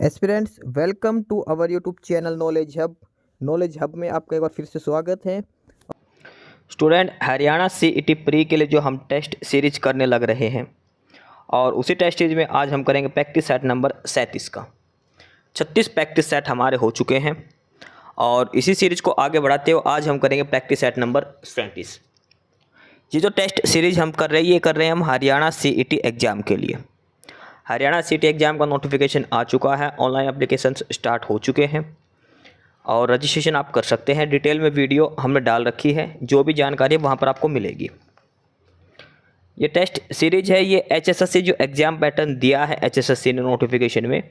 Aspirants welcome to our YouTube channel knowledge hub में आपका एक बार फिर से स्वागत है। स्टूडेंट, हरियाणा सीईटी प्री के लिए जो हम टेस्ट सीरीज करने लग रहे हैं और उसी टेस्ट सीरीज में आज हम करेंगे प्रैक्टिस सेट नंबर 37 का। 36 प्रैक्टिस सेट हमारे हो चुके हैं और इसी सीरीज को आगे बढ़ाते हुए आज हम करेंगे प्रैक्टिस सेट नंबर 37। ये जो टेस्ट सीरीज हम कर रहे हैं हम हरियाणा सीईटी एग्ज़ाम के लिए। हरियाणा सीईटी एग्ज़ाम का नोटिफिकेशन आ चुका है, ऑनलाइन एप्लीकेशंस स्टार्ट हो चुके हैं और रजिस्ट्रेशन आप कर सकते हैं। डिटेल में वीडियो हमने डाल रखी है, जो भी जानकारी है वहाँ पर आपको मिलेगी। ये टेस्ट सीरीज है, ये एचएसएससी जो एग्ज़ाम पैटर्न दिया है एचएसएससी ने नोटिफिकेशन में,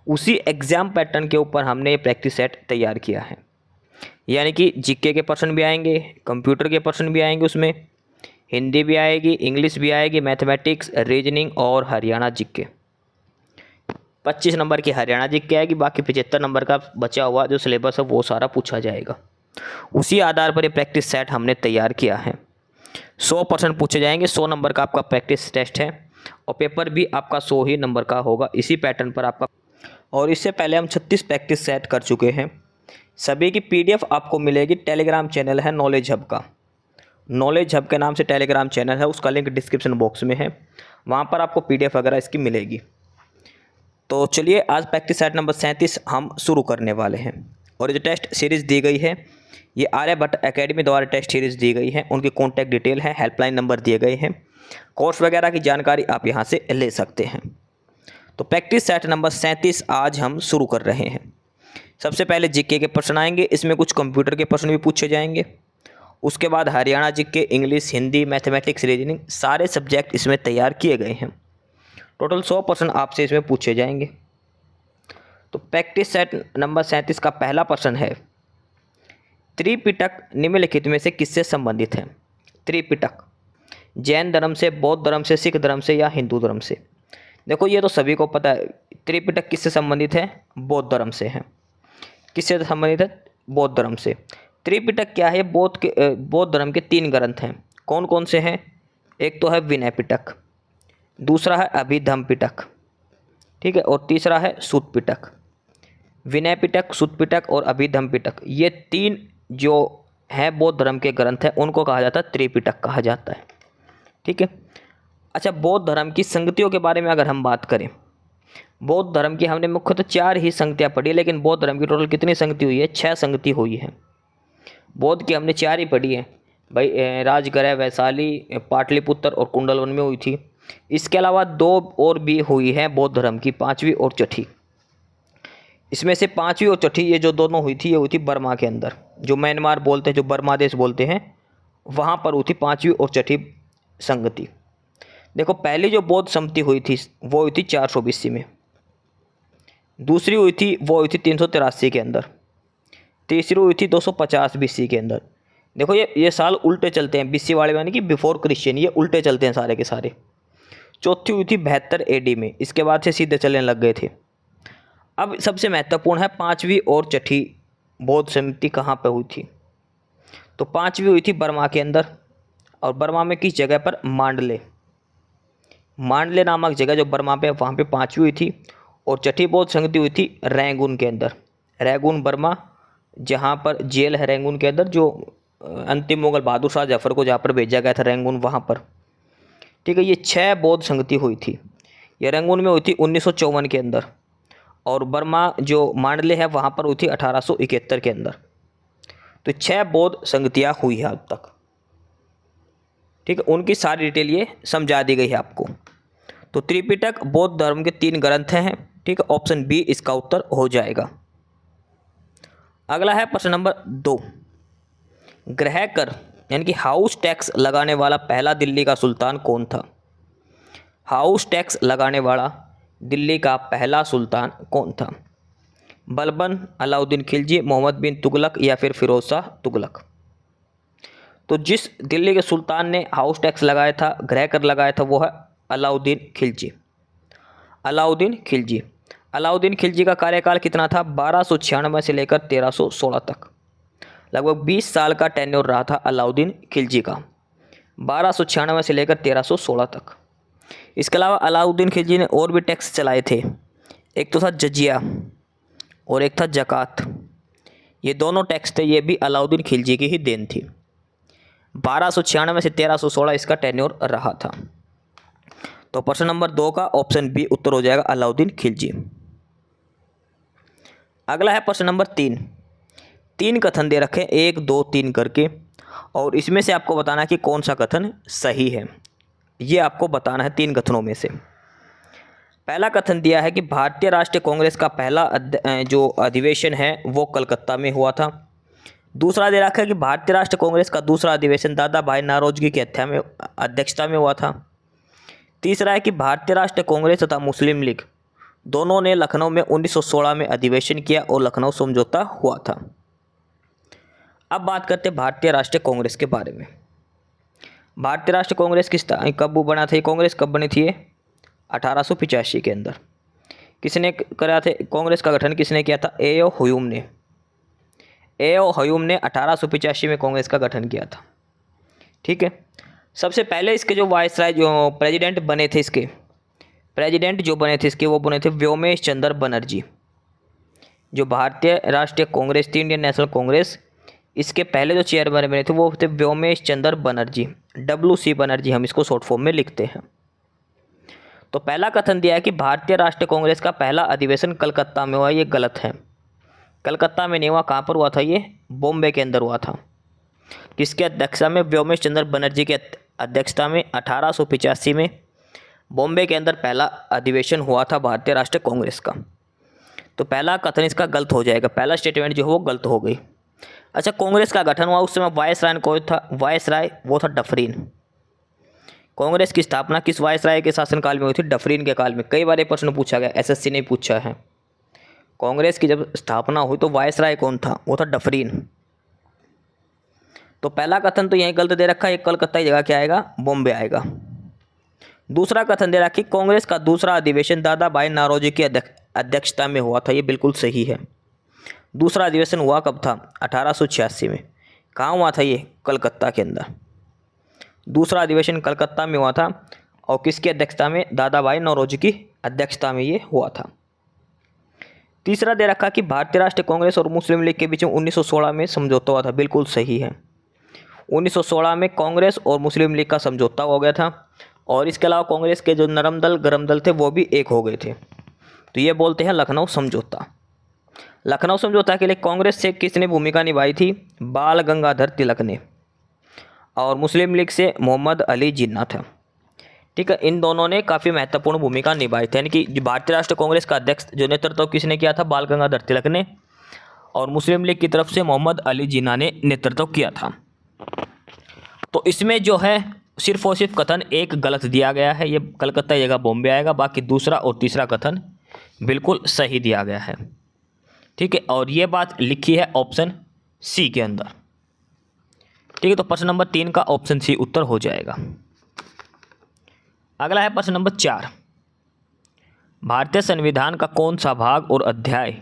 उसी एग्ज़ाम पैटर्न के ऊपर हमने ये प्रैक्टिस सेट तैयार किया है। यानी कि जीके के प्रश्न भी आएंगे, कंप्यूटर के प्रश्न भी आएंगे, उसमें हिंदी भी आएगी, इंग्लिश भी आएगी, मैथमेटिक्स, रीजनिंग और हरियाणा जीके। 25 नंबर की हरियाणा जीके आएगी, बाकी 75 नंबर का बचा हुआ जो सिलेबस है वो सारा पूछा जाएगा। उसी आधार पर ये प्रैक्टिस सेट हमने तैयार किया है। 100% पूछे जाएंगे, 100 नंबर का आपका प्रैक्टिस टेस्ट है और पेपर भी आपका 100 ही नंबर का होगा, इसी पैटर्न पर आपका। और इससे पहले हम 36 प्रैक्टिस सेट कर चुके हैं। सभी की PDF आपको मिलेगी। टेलीग्राम चैनल है नॉलेज हब का, नॉलेज हब के नाम से टेलीग्राम चैनल है, उसका लिंक डिस्क्रिप्शन बॉक्स में है, वहाँ पर आपको PDF वगैरह इसकी मिलेगी। तो चलिए आज प्रैक्टिस सेट नंबर 37 हम शुरू करने वाले हैं। और ये जो टेस्ट सीरीज़ दी गई है ये आर्यभट्ट एकेडमी द्वारा टेस्ट सीरीज़ दी गई है। उनकी कॉन्टैक्ट डिटेल है, हेल्पलाइन नंबर दिए गए हैं, कोर्स वगैरह की जानकारी आप यहाँ से ले सकते हैं। तो प्रैक्टिस सेट नंबर 37 आज हम शुरू कर रहे हैं। सबसे पहले जीके के प्रश्न आएंगे, इसमें कुछ कंप्यूटर के प्रश्न भी पूछे जाएंगे। उसके बाद Haryana GK, English, Hindi, mathematics, reasoning सारे सब्जेक्ट इसमें तैयार किए गए हैं। टोटल 100% आपसे इसमें पूछे जाएंगे। तो प्रैक्टिस सेट नंबर 37 का पहला प्रश्न है, त्रिपिटक निम्नलिखित में से किससे संबंधित है? त्रिपिटक जैन धर्म से, बौद्ध धर्म से, सिख धर्म से या हिंदू धर्म से? देखो ये तो सभी को पता है, त्रिपिटक किससे संबंधित है? बौद्ध धर्म से है। किससे संबंधित है? बौद्ध धर्म से। त्रिपिटक क्या है? बौद्ध धर्म के 3 ग्रंथ हैं। कौन कौन से हैं? एक तो है विनय पिटक, दूसरा है अभिधम पिटक, ठीक है, और तीसरा है सूत पिटक। विनय पिटक, सूत पिटक और अभिधम पिटक, ये 3 जो है बौद्ध धर्म के ग्रंथ हैं, उनको कहा जाता है त्रिपिटक कहा जाता है, ठीक है। अच्छा, बौद्ध धर्म की संगतियों के बारे में अगर हम बात करें, बौद्ध धर्म की हमने मुख्यतः 4 ही संगतियाँ पढ़ी, लेकिन बौद्ध धर्म की टोटल कितनी संगति हुई है? 6 संगति हुई है। बौद्ध की हमने 4 ही पढ़ी है भाई, राजगृह, वैशाली, पाटलिपुत्र और कुंडलवन में हुई थी। इसके अलावा 2 और भी हुई है बौद्ध धर्म की, 5वीं और छठी। इसमें से 5वीं और छठी ये जो दोनों हुई थी, ये हुई थी बर्मा के अंदर, जो म्यांमार बोलते हैं, जो बर्मा देश बोलते हैं, वहाँ पर हुई थी 5वीं और छठी संगति। देखो पहली जो बौद्ध संगति हुई थी वो हुई थी 400 BC में, दूसरी हुई थी वो हुई थी 383 के अंदर, तीसरी हुई थी 250 BC के अंदर। देखो ये साल उल्टे चलते हैं, BC वाले यानी कि बिफोर क्रिश्चियन, ये उल्टे चलते हैं सारे के सारे। चौथी हुई थी 72 AD में, इसके बाद से सीधे चलने लग गए थे। अब सबसे महत्वपूर्ण है 5वीं और छठी बौद्ध समिति कहाँ पे हुई थी? तो 5वीं हुई थी बर्मा के अंदर, और बर्मा में किस जगह पर? मांडले नामक जगह जो बर्मा पे, वहाँ पे 5वीं हुई थी। और छठी बौद्ध संगति हुई थी रैंगून के अंदर, रैंगून बर्मा, जहाँ पर जेल है रैंगून के अंदर, जो अंतिम मुगल बहादुर शाह जफर को जहाँ पर भेजा गया था रैंगून, वहाँ पर, ठीक है। ये 6 बौद्ध संगति हुई थी। ये रंगून में हुई थी 1954 के अंदर, और बर्मा जो मांडले है वहाँ पर हुई थी 1871 के अंदर। तो 6 बौद्ध संगतियाँ हुई है अब तक, ठीक है। उनकी सारी डिटेल ये समझा दी गई है आपको। तो त्रिपिटक बौद्ध धर्म के 3 ग्रंथ हैं, ठीक है। ऑप्शन बी इसका उत्तर हो जाएगा। अगला है प्रश्न नंबर 2, गृह कर यानी कि हाउस टैक्स लगाने वाला पहला दिल्ली का सुल्तान कौन था? हाउस टैक्स लगाने वाला दिल्ली का पहला सुल्तान कौन था? बलबन, अलाउद्दीन खिलजी, मोहम्मद बिन तुगलक या फिर फिरोज शाह तुगलक? तो जिस दिल्ली के सुल्तान ने हाउस टैक्स लगाया था, गृह कर लगाया था, वो है अलाउद्दीन खिलजी। अलाउद्दीन खिलजी। अलाउद्दीन खिलजी का कार्यकाल कितना था? 1296 से लेकर 1316 तक। लगभग 20 साल का टेन्योर रहा था अलाउद्दीन खिलजी का, 1296 से लेकर 1316 तक। इसके अलावा अलाउद्दीन खिलजी ने और भी टैक्स चलाए थे। एक तो था जजिया, और एक था ज़कात। ये दोनों टैक्स थे, ये भी अलाउद्दीन खिलजी की ही देन थी। 1296 से 1316 इसका टेन्योर रहा था। तो प्रश्न नंबर 2 का ऑप्शन बी उत्तर हो जाएगा अलाउद्दीन खिलजी। अगला है प्रश्न नंबर 3। 3 कथन दे रखे 1 2 3 करके, और इसमें से आपको बताना है कि कौन सा कथन सही है। ये आपको बताना है 3 कथनों में से। पहला कथन दिया है कि भारतीय राष्ट्रीय कांग्रेस का पहला जो अधिवेशन है वो कलकत्ता में हुआ था। दूसरा दे रखा है कि भारतीय राष्ट्रीय कांग्रेस का दूसरा अधिवेशन दादा भाई नौरोजी की अध्यक्षता में हुआ था। तीसरा है कि भारतीय राष्ट्रीय कांग्रेस तथा मुस्लिम लीग दोनों ने लखनऊ में 1916 में अधिवेशन किया और लखनऊ समझौता हुआ था। अब बात करते हैं भारतीय राष्ट्रीय कांग्रेस के बारे में। भारतीय राष्ट्रीय कांग्रेस कब बना था, ये कांग्रेस कब बनी थी? 1885 के अंदर। किसने करा था कांग्रेस का गठन, किसने किया था? ए ओ ह्यूम ने। ए ओ ह्यूम ने 1885 में कांग्रेस का गठन किया था। ठीक है। सबसे पहले इसके जो वायसराय जो प्रेसिडेंट बने थे इसके वो बने थे व्योमेश चंद्र बनर्जी। जो भारतीय राष्ट्रीय कांग्रेस थी, इंडियन नेशनल कांग्रेस, इसके पहले जो चेयरमैन बने थे वो थे व्योमेश चंद्र बनर्जी, WC बनर्जी हम इसको शॉर्ट फॉर्म में लिखते हैं। तो पहला कथन दिया है कि भारतीय राष्ट्रीय कांग्रेस का पहला अधिवेशन कलकत्ता में हुआ, ये गलत है। कलकत्ता में नहीं हुआ, कहाँ पर हुआ था? ये बॉम्बे के अंदर हुआ था। किसके अध्यक्षता में? व्योमेश चंद्र बनर्जी के अध्यक्षता में 1885 में बॉम्बे के अंदर पहला अधिवेशन हुआ था भारतीय राष्ट्रीय कांग्रेस का। तो पहला कथन इसका गलत हो जाएगा, पहला स्टेटमेंट जो है वो गलत हो गई। अच्छा, कांग्रेस का गठन हुआ उस समय वायसराय कौन था? वायसराय वो था डफरीन। कांग्रेस की स्थापना किस वायसराय के शासनकाल में हुई थी? डफरीन के काल में। कई बार ये प्रश्न पूछा गया, SSC ने पूछा है। कांग्रेस की जब स्थापना हुई तो वायसराय कौन था? वो था डफरीन। तो पहला कथन तो यहीं गलत दे रखा है, कलकत्ता की जगह क्या आएगा? बॉम्बे आएगा। दूसरा कथन दे रखा कि कांग्रेस का दूसरा अधिवेशन दादा भाई नौरोजी की अध्यक्षता में हुआ था, ये बिल्कुल सही है। दूसरा अधिवेशन हुआ कब था? 1886 में। कहाँ हुआ था ये? कलकत्ता के अंदर। दूसरा अधिवेशन कलकत्ता में हुआ था और किसकी अध्यक्षता में? दादा भाई नौरोजी की अध्यक्षता में ये हुआ था। तीसरा दे रखा कि भारतीय राष्ट्रीय कांग्रेस और मुस्लिम लीग के बीच में 1916 में समझौता हुआ था, बिल्कुल सही है। 1916 में कांग्रेस और मुस्लिम लीग का समझौता हो गया था, और इसके अलावा कांग्रेस के जो नरम दल गरम दल थे वो भी एक हो गए थे। तो ये बोलते हैं लखनऊ समझौता। लखनऊ समझौता के लिए कांग्रेस से किसने भूमिका निभाई थी? बाल गंगाधर तिलक ने। और मुस्लिम लीग से मोहम्मद अली जिन्ना था। ठीक है, इन दोनों ने काफ़ी महत्वपूर्ण भूमिका निभाई थी। यानी कि भारतीय राष्ट्रीय कांग्रेस का अध्यक्ष जो नेतृत्व किसने किया था? बाल गंगाधर तिलक ने। और मुस्लिम लीग की तरफ से मोहम्मद अली जिन्ना ने नेतृत्व किया था। तो इसमें जो है सिर्फ और सिर्फ कथन एक गलत दिया गया है, ये कलकत्ता की जगह बॉम्बे आएगा। बाकी दूसरा और तीसरा कथन बिल्कुल सही दिया गया है। ठीक है, और ये बात लिखी है ऑप्शन सी के अंदर। ठीक है, तो प्रश्न नंबर 3 का ऑप्शन सी उत्तर हो जाएगा। अगला है प्रश्न नंबर 4। भारतीय संविधान का कौन सा भाग और अध्याय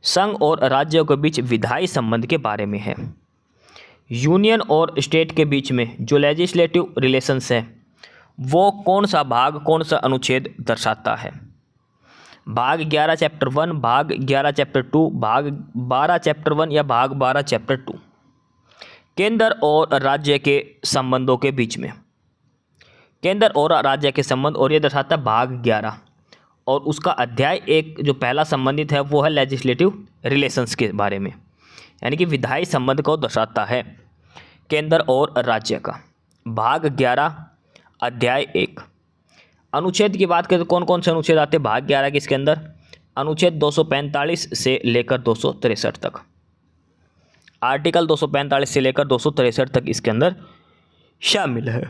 संघ और राज्यों के बीच विधायी संबंध के बारे में है? यूनियन और स्टेट के बीच में जो लेजिस्लेटिव रिलेशंस है वो कौन सा भाग, कौन सा अनुच्छेद दर्शाता है? भाग 11 चैप्टर 1, भाग 11 चैप्टर 2, भाग 12 चैप्टर 1 या भाग 12 चैप्टर 2? केंद्र और राज्य के संबंधों के बीच में, केंद्र और राज्य के संबंध, और ये दर्शाता है भाग 11। और उसका अध्याय 1 जो पहला संबंधित है वो है लेजिस्लेटिव रिलेशंस के बारे में, यानी कि विधायी संबंध को दर्शाता है केंद्र और राज्य का। भाग 11 अध्याय 1। अनुच्छेद की बात करें तो कौन कौन से अनुच्छेद आते हैं भाग 11 के इसके अंदर? अनुच्छेद 245 से लेकर 263 तक, आर्टिकल 245 से लेकर 263 तक इसके अंदर शामिल है।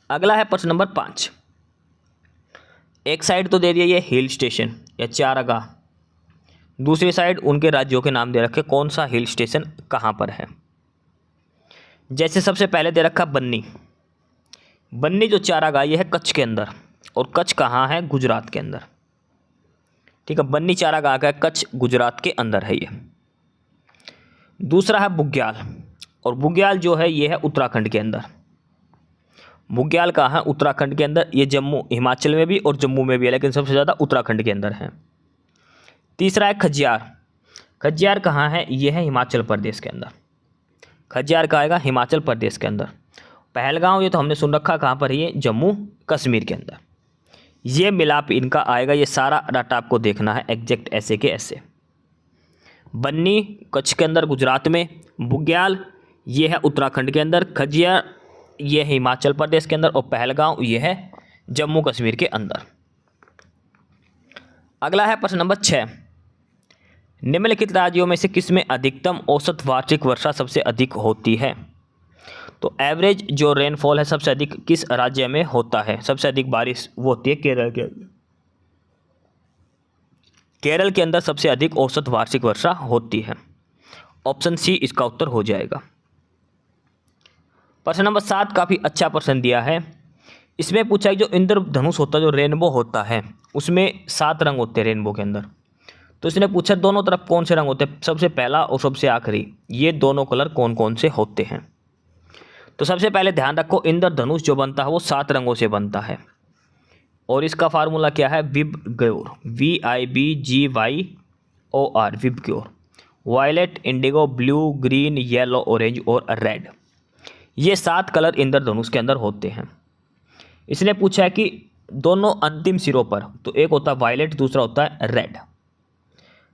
अगला है प्रश्न नंबर 5। एक साइड तो दे दिया ये हिल स्टेशन या चारागाह, दूसरी साइड उनके राज्यों के नाम दे रखे, कौन सा हिल स्टेशन कहाँ पर है? जैसे सबसे पहले दे रखा बन्नी। बन्नी जो चारागाह ये है कच्छ के अंदर, और कच्छ कहाँ है? गुजरात के अंदर। ठीक है, बन्नी चारागाह का कच्छ गुजरात के अंदर है ये। दूसरा है बुग्याल, और बुग्याल जो है ये है उत्तराखंड के अंदर। बुग्याल कहाँ है? उत्तराखंड के अंदर। ये जम्मू हिमाचल में भी और जम्मू में भी है, लेकिन सबसे ज़्यादा उत्तराखंड के अंदर है। तीसरा है खज्जियार। खज्जियार कहाँ है? ये है हिमाचल प्रदेश के अंदर। खज्जियार कहाँ आएगा? हिमाचल प्रदेश के अंदर। पहलगांव ये तो हमने सुन रखा, कहाँ पर? ये जम्मू कश्मीर के अंदर। ये मिलाप इनका आएगा, ये सारा डाटा आपको देखना है एग्जैक्ट ऐसे के ऐसे। बन्नी कच्छ के अंदर गुजरात में, बुग्याल ये है उत्तराखंड के अंदर, खज्जियार ये है हिमाचल प्रदेश के अंदर और पहलगांव ये है जम्मू कश्मीर के अंदर। अगला है प्रश्न नंबर 6। निम्नलिखित राज्यों में से किसमें अधिकतम औसत वार्षिक वर्षा सबसे अधिक होती है? तो एवरेज जो रेनफॉल है सबसे अधिक किस राज्य में होता है? सबसे अधिक बारिश वो होती है केरल के अंदर। केरल के अंदर सबसे अधिक औसत वार्षिक वर्षा होती है। ऑप्शन सी इसका उत्तर हो जाएगा। प्रश्न नंबर 7 काफ़ी अच्छा प्रश्न दिया है। इसमें पूछा है जो इंद्रधनुष होता है, जो रेनबो होता है, उसमें 7 रंग होते हैं रेनबो के अंदर। तो इसने पूछा दोनों तरफ कौन से रंग होते हैं, सबसे पहला और सबसे आखिरी, ये दोनों कलर कौन कौन से होते हैं? तो सबसे पहले ध्यान रखो, इंद्रधनुष जो बनता है वो 7 रंगों से बनता है और इसका फार्मूला क्या है? VIBGYOR, VIBGYOR, VIBGYOR. Violet, indigo, blue, green, yellow, orange और रेड, ये 7 कलर इंद्रधनुष के अंदर होते हैं। इसने पूछा है कि दोनों अंतिम सिरों पर, तो एक होता है वायलेट, दूसरा होता है रेड।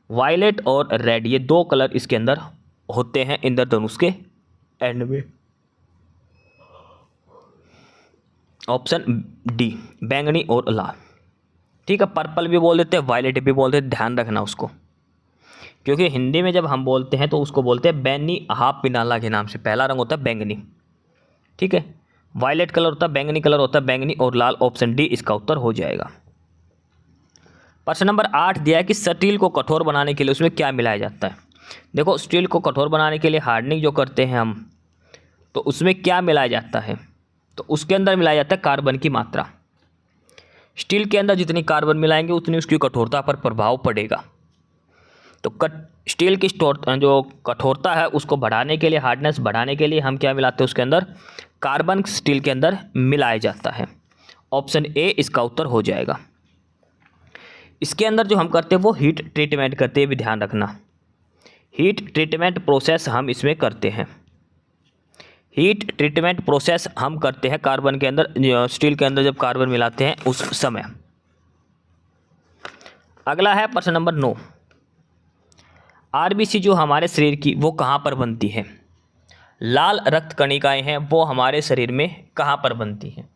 वायलेट और रेड ये 2 कलर इसके अंदर होते हैं इंद्रधनुष के एंड में। ऑप्शन डी, बैंगनी और लाल। ठीक है, पर्पल भी बोल देते हैं, वायलेट भी बोल देते हैं, ध्यान रखना उसको, क्योंकि हिंदी में जब हम बोलते हैं तो उसको बोलते हैं बैनी हाफ पिनाला के नाम से। पहला रंग होता है बैंगनी, ठीक है, वायलेट कलर होता है, बैंगनी कलर होता है, बैंगनी और लाल। ऑप्शन डी इसका उत्तर हो जाएगा। प्रश्न नंबर 8 दिया है कि स्टील को कठोर बनाने के लिए उसमें क्या मिलाया जाता है? देखो, स्टील को कठोर बनाने के लिए हार्डनिंग जो करते हैं हम, तो उसमें क्या मिलाया जाता है? तो उसके अंदर मिलाया जाता है कार्बन की मात्रा। स्टील के अंदर जितनी कार्बन मिलाएंगे उतनी उसकी कठोरता पर प्रभाव पड़ेगा। तो स्टील की जो कठोरता है उसको बढ़ाने के लिए, हार्डनेस बढ़ाने के लिए हम क्या मिलाते हैं? उसके अंदर कार्बन स्टील के अंदर मिलाया जाता है। ऑप्शन ए इसका उत्तर हो जाएगा। इसके अंदर जो हम करते हैं वो हीट ट्रीटमेंट करते हैं, भी ध्यान रखना। हीट ट्रीटमेंट प्रोसेस हम इसमें करते हैं। हीट ट्रीटमेंट प्रोसेस हम करते हैं कार्बन के अंदर, स्टील के अंदर जब कार्बन मिलाते हैं उस समय। अगला है प्रश्न नंबर 9। आरबीसी जो हमारे शरीर की वो कहाँ पर बनती है? लाल रक्त कणिकाएं हैं वो हमारे शरीर में कहाँ पर बनती हैं?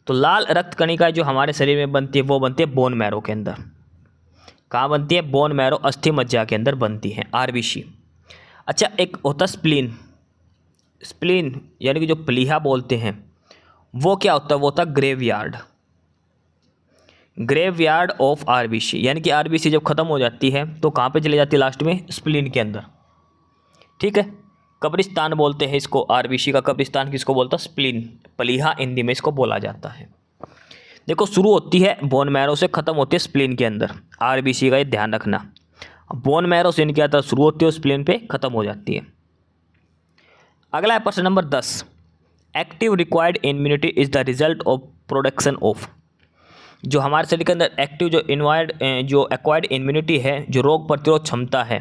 तो लाल रक्त कणिकाएं जो हमारे शरीर में बनती है वो बनती है बोन मैरो के अंदर। कहाँ बनती है? बोन मैरो, अस्थि मज्जा के अंदर बनती है आरबीसी। अच्छा, एक होता स्प्लीन। स्प्लीन यानी कि जो प्लीहा बोलते हैं वो क्या होता है? वो होता है ग्रेवयार्ड। ग्रेवयार्ड ऑफ आरबीसी, यानी कि आरबीसी जब खत्म हो जाती है तो कहाँ पे चली जाती है? लास्ट में स्प्लीन के अंदर। ठीक है, कब्रिस्तान बोलते हैं इसको, आरबीसी का कब्रिस्तान किसको बोलता है? स्प्लीन, प्लीहा हिंदी में इसको बोला जाता है। देखो, शुरू होती है बोन मैरो से, खत्म होती है स्प्लीन के अंदर। आरबीसी का ये ध्यान रखना, बोन मैरो से इनकी यात्रा शुरू होती है, स्प्लीन पे खत्म हो जाती है। अगला है प्रश्न number 10। Active required immunity is the result of production of. जो हमारे शरीर के अंदर एक्टिव जो एक्वायर्ड इम्यूनिटी है, जो रोग प्रतिरोध क्षमता है,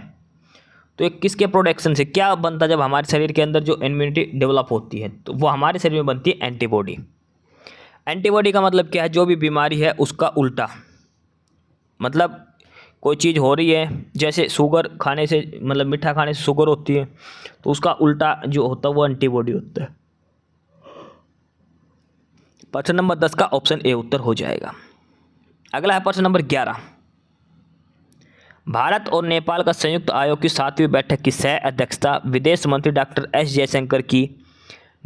तो ये किसके प्रोडक्शन से क्या बनता है? जब हमारे शरीर के अंदर जो इम्यूनिटी डेवलप होती है तो वो हमारे शरीर में बनती है एंटीबॉडी। एंटीबॉडी का मतलब क्या है? जो भी बीमारी है उसका उल्टा, मतलब कोई चीज़ हो रही है, जैसे शुगर खाने से, मतलब मीठा खाने से शुगर होती है, तो उसका उल्टा जो होता है वो एंटीबॉडी होता है। प्रश्न नंबर 10 का ऑप्शन ए उत्तर हो जाएगा। अगला है प्रश्न नंबर 11। भारत और नेपाल का संयुक्त आयोग की 7वीं बैठक की सह अध्यक्षता विदेश मंत्री डॉक्टर एस जयशंकर की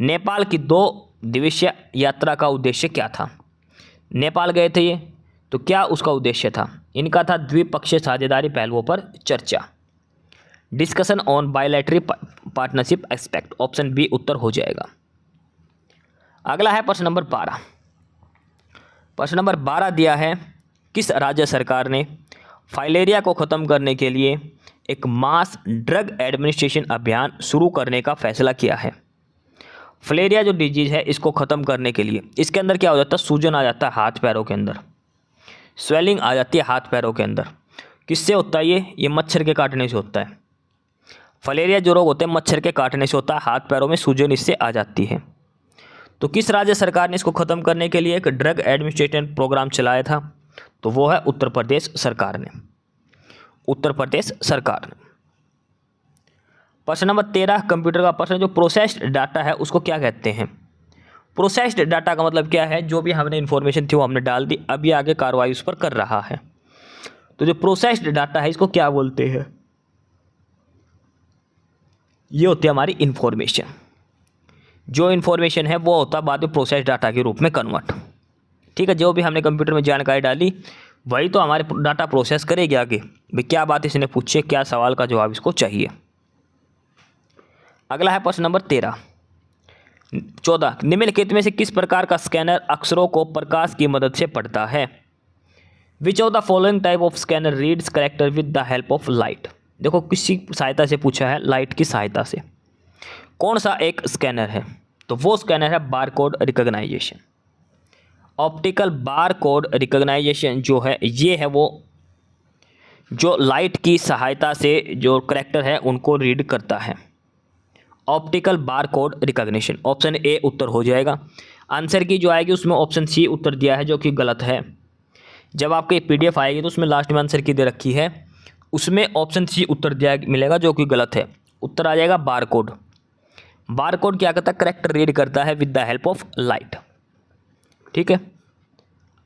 नेपाल की 2 दिवसीय यात्रा का उद्देश्य क्या था? नेपाल गए थे ये, तो क्या उसका उद्देश्य था? इनका था द्विपक्षीय साझेदारी पहलुओं पर चर्चा, discussion on bilateral partnership aspect. Option B उत्तर हो जाएगा। अगला है प्रश्न नंबर 12। प्रश्न नंबर 12 दिया है, किस राज्य सरकार ने फाइलेरिया को ख़त्म करने के लिए एक मास ड्रग एडमिनिस्ट्रेशन अभियान शुरू करने का फैसला किया है? फाइलेरिया जो डिजीज़ है इसको ख़त्म करने के लिए इसके अंदर क्या हो जाता है? सूजन आ जाता है हाथ पैरों के अंदर, स्वेलिंग आ जाती है हाथ पैरों के अंदर। किससे होता है ये मच्छर के काटने से होता है। फलेरिया जो रोग होते हैं मच्छर के काटने से होता है, हाथ पैरों में सूजन इससे आ जाती है। तो किस राज्य सरकार ने इसको ख़त्म करने के लिए एक ड्रग एडमिनिस्ट्रेशन प्रोग्राम चलाया था? तो वो है उत्तर प्रदेश सरकार ने, उत्तर प्रदेश सरकार ने। प्रश्न नंबर 13 कंप्यूटर का प्रश्न, जो प्रोसेस्ड डाटा है उसको क्या कहते हैं? प्रोसेस्ड डाटा का मतलब क्या है? जो भी हमने इन्फॉर्मेशन थी वो हमने डाल दी, अभी आगे कार्रवाई उस पर कर रहा है। तो जो प्रोसेस्ड डाटा है इसको क्या बोलते हैं? ये होती है हमारी इन्फॉर्मेशन। जो इन्फॉर्मेशन है वो होता है बाद में प्रोसेस्ड डाटा के रूप में कन्वर्ट। ठीक है, जो भी हमने कंप्यूटर में जानकारी डाली वही तो हमारे डाटा प्रोसेस करेगी आगे। भाई क्या बात इसने पूछी है, क्या सवाल का जवाब इसको चाहिए। अगला है प्रश्न नंबर 14 निम्नलिखित में से किस प्रकार का स्कैनर अक्षरों को प्रकाश की मदद से पढ़ता है? Which of the following type of scanner reads character with the help of light? देखो किसी सहायता से पूछा है, लाइट की सहायता से। कौन सा एक स्कैनर है? तो वो स्कैनर है barcode recognition. Optical barcode recognition जो है ये है वो जो लाइट की सहायता से जो कैरेक्टर है उनको रीड करता है। Optical barcode recognition, option A उत्तर हो जाएगा। आंसर की जो आएगी उसमें ऑप्शन सी उत्तर दिया है जो कि गलत है। जब आपके PDF आएगी तो उसमें लास्ट में आंसर की दे रखी है, उसमें ऑप्शन सी उत्तर दिया मिलेगा जो कि गलत है। उत्तर आ जाएगा बारकोड। बारकोड क्या करता है? कैरेक्टर रीड करता है with the help of light. ठीक है,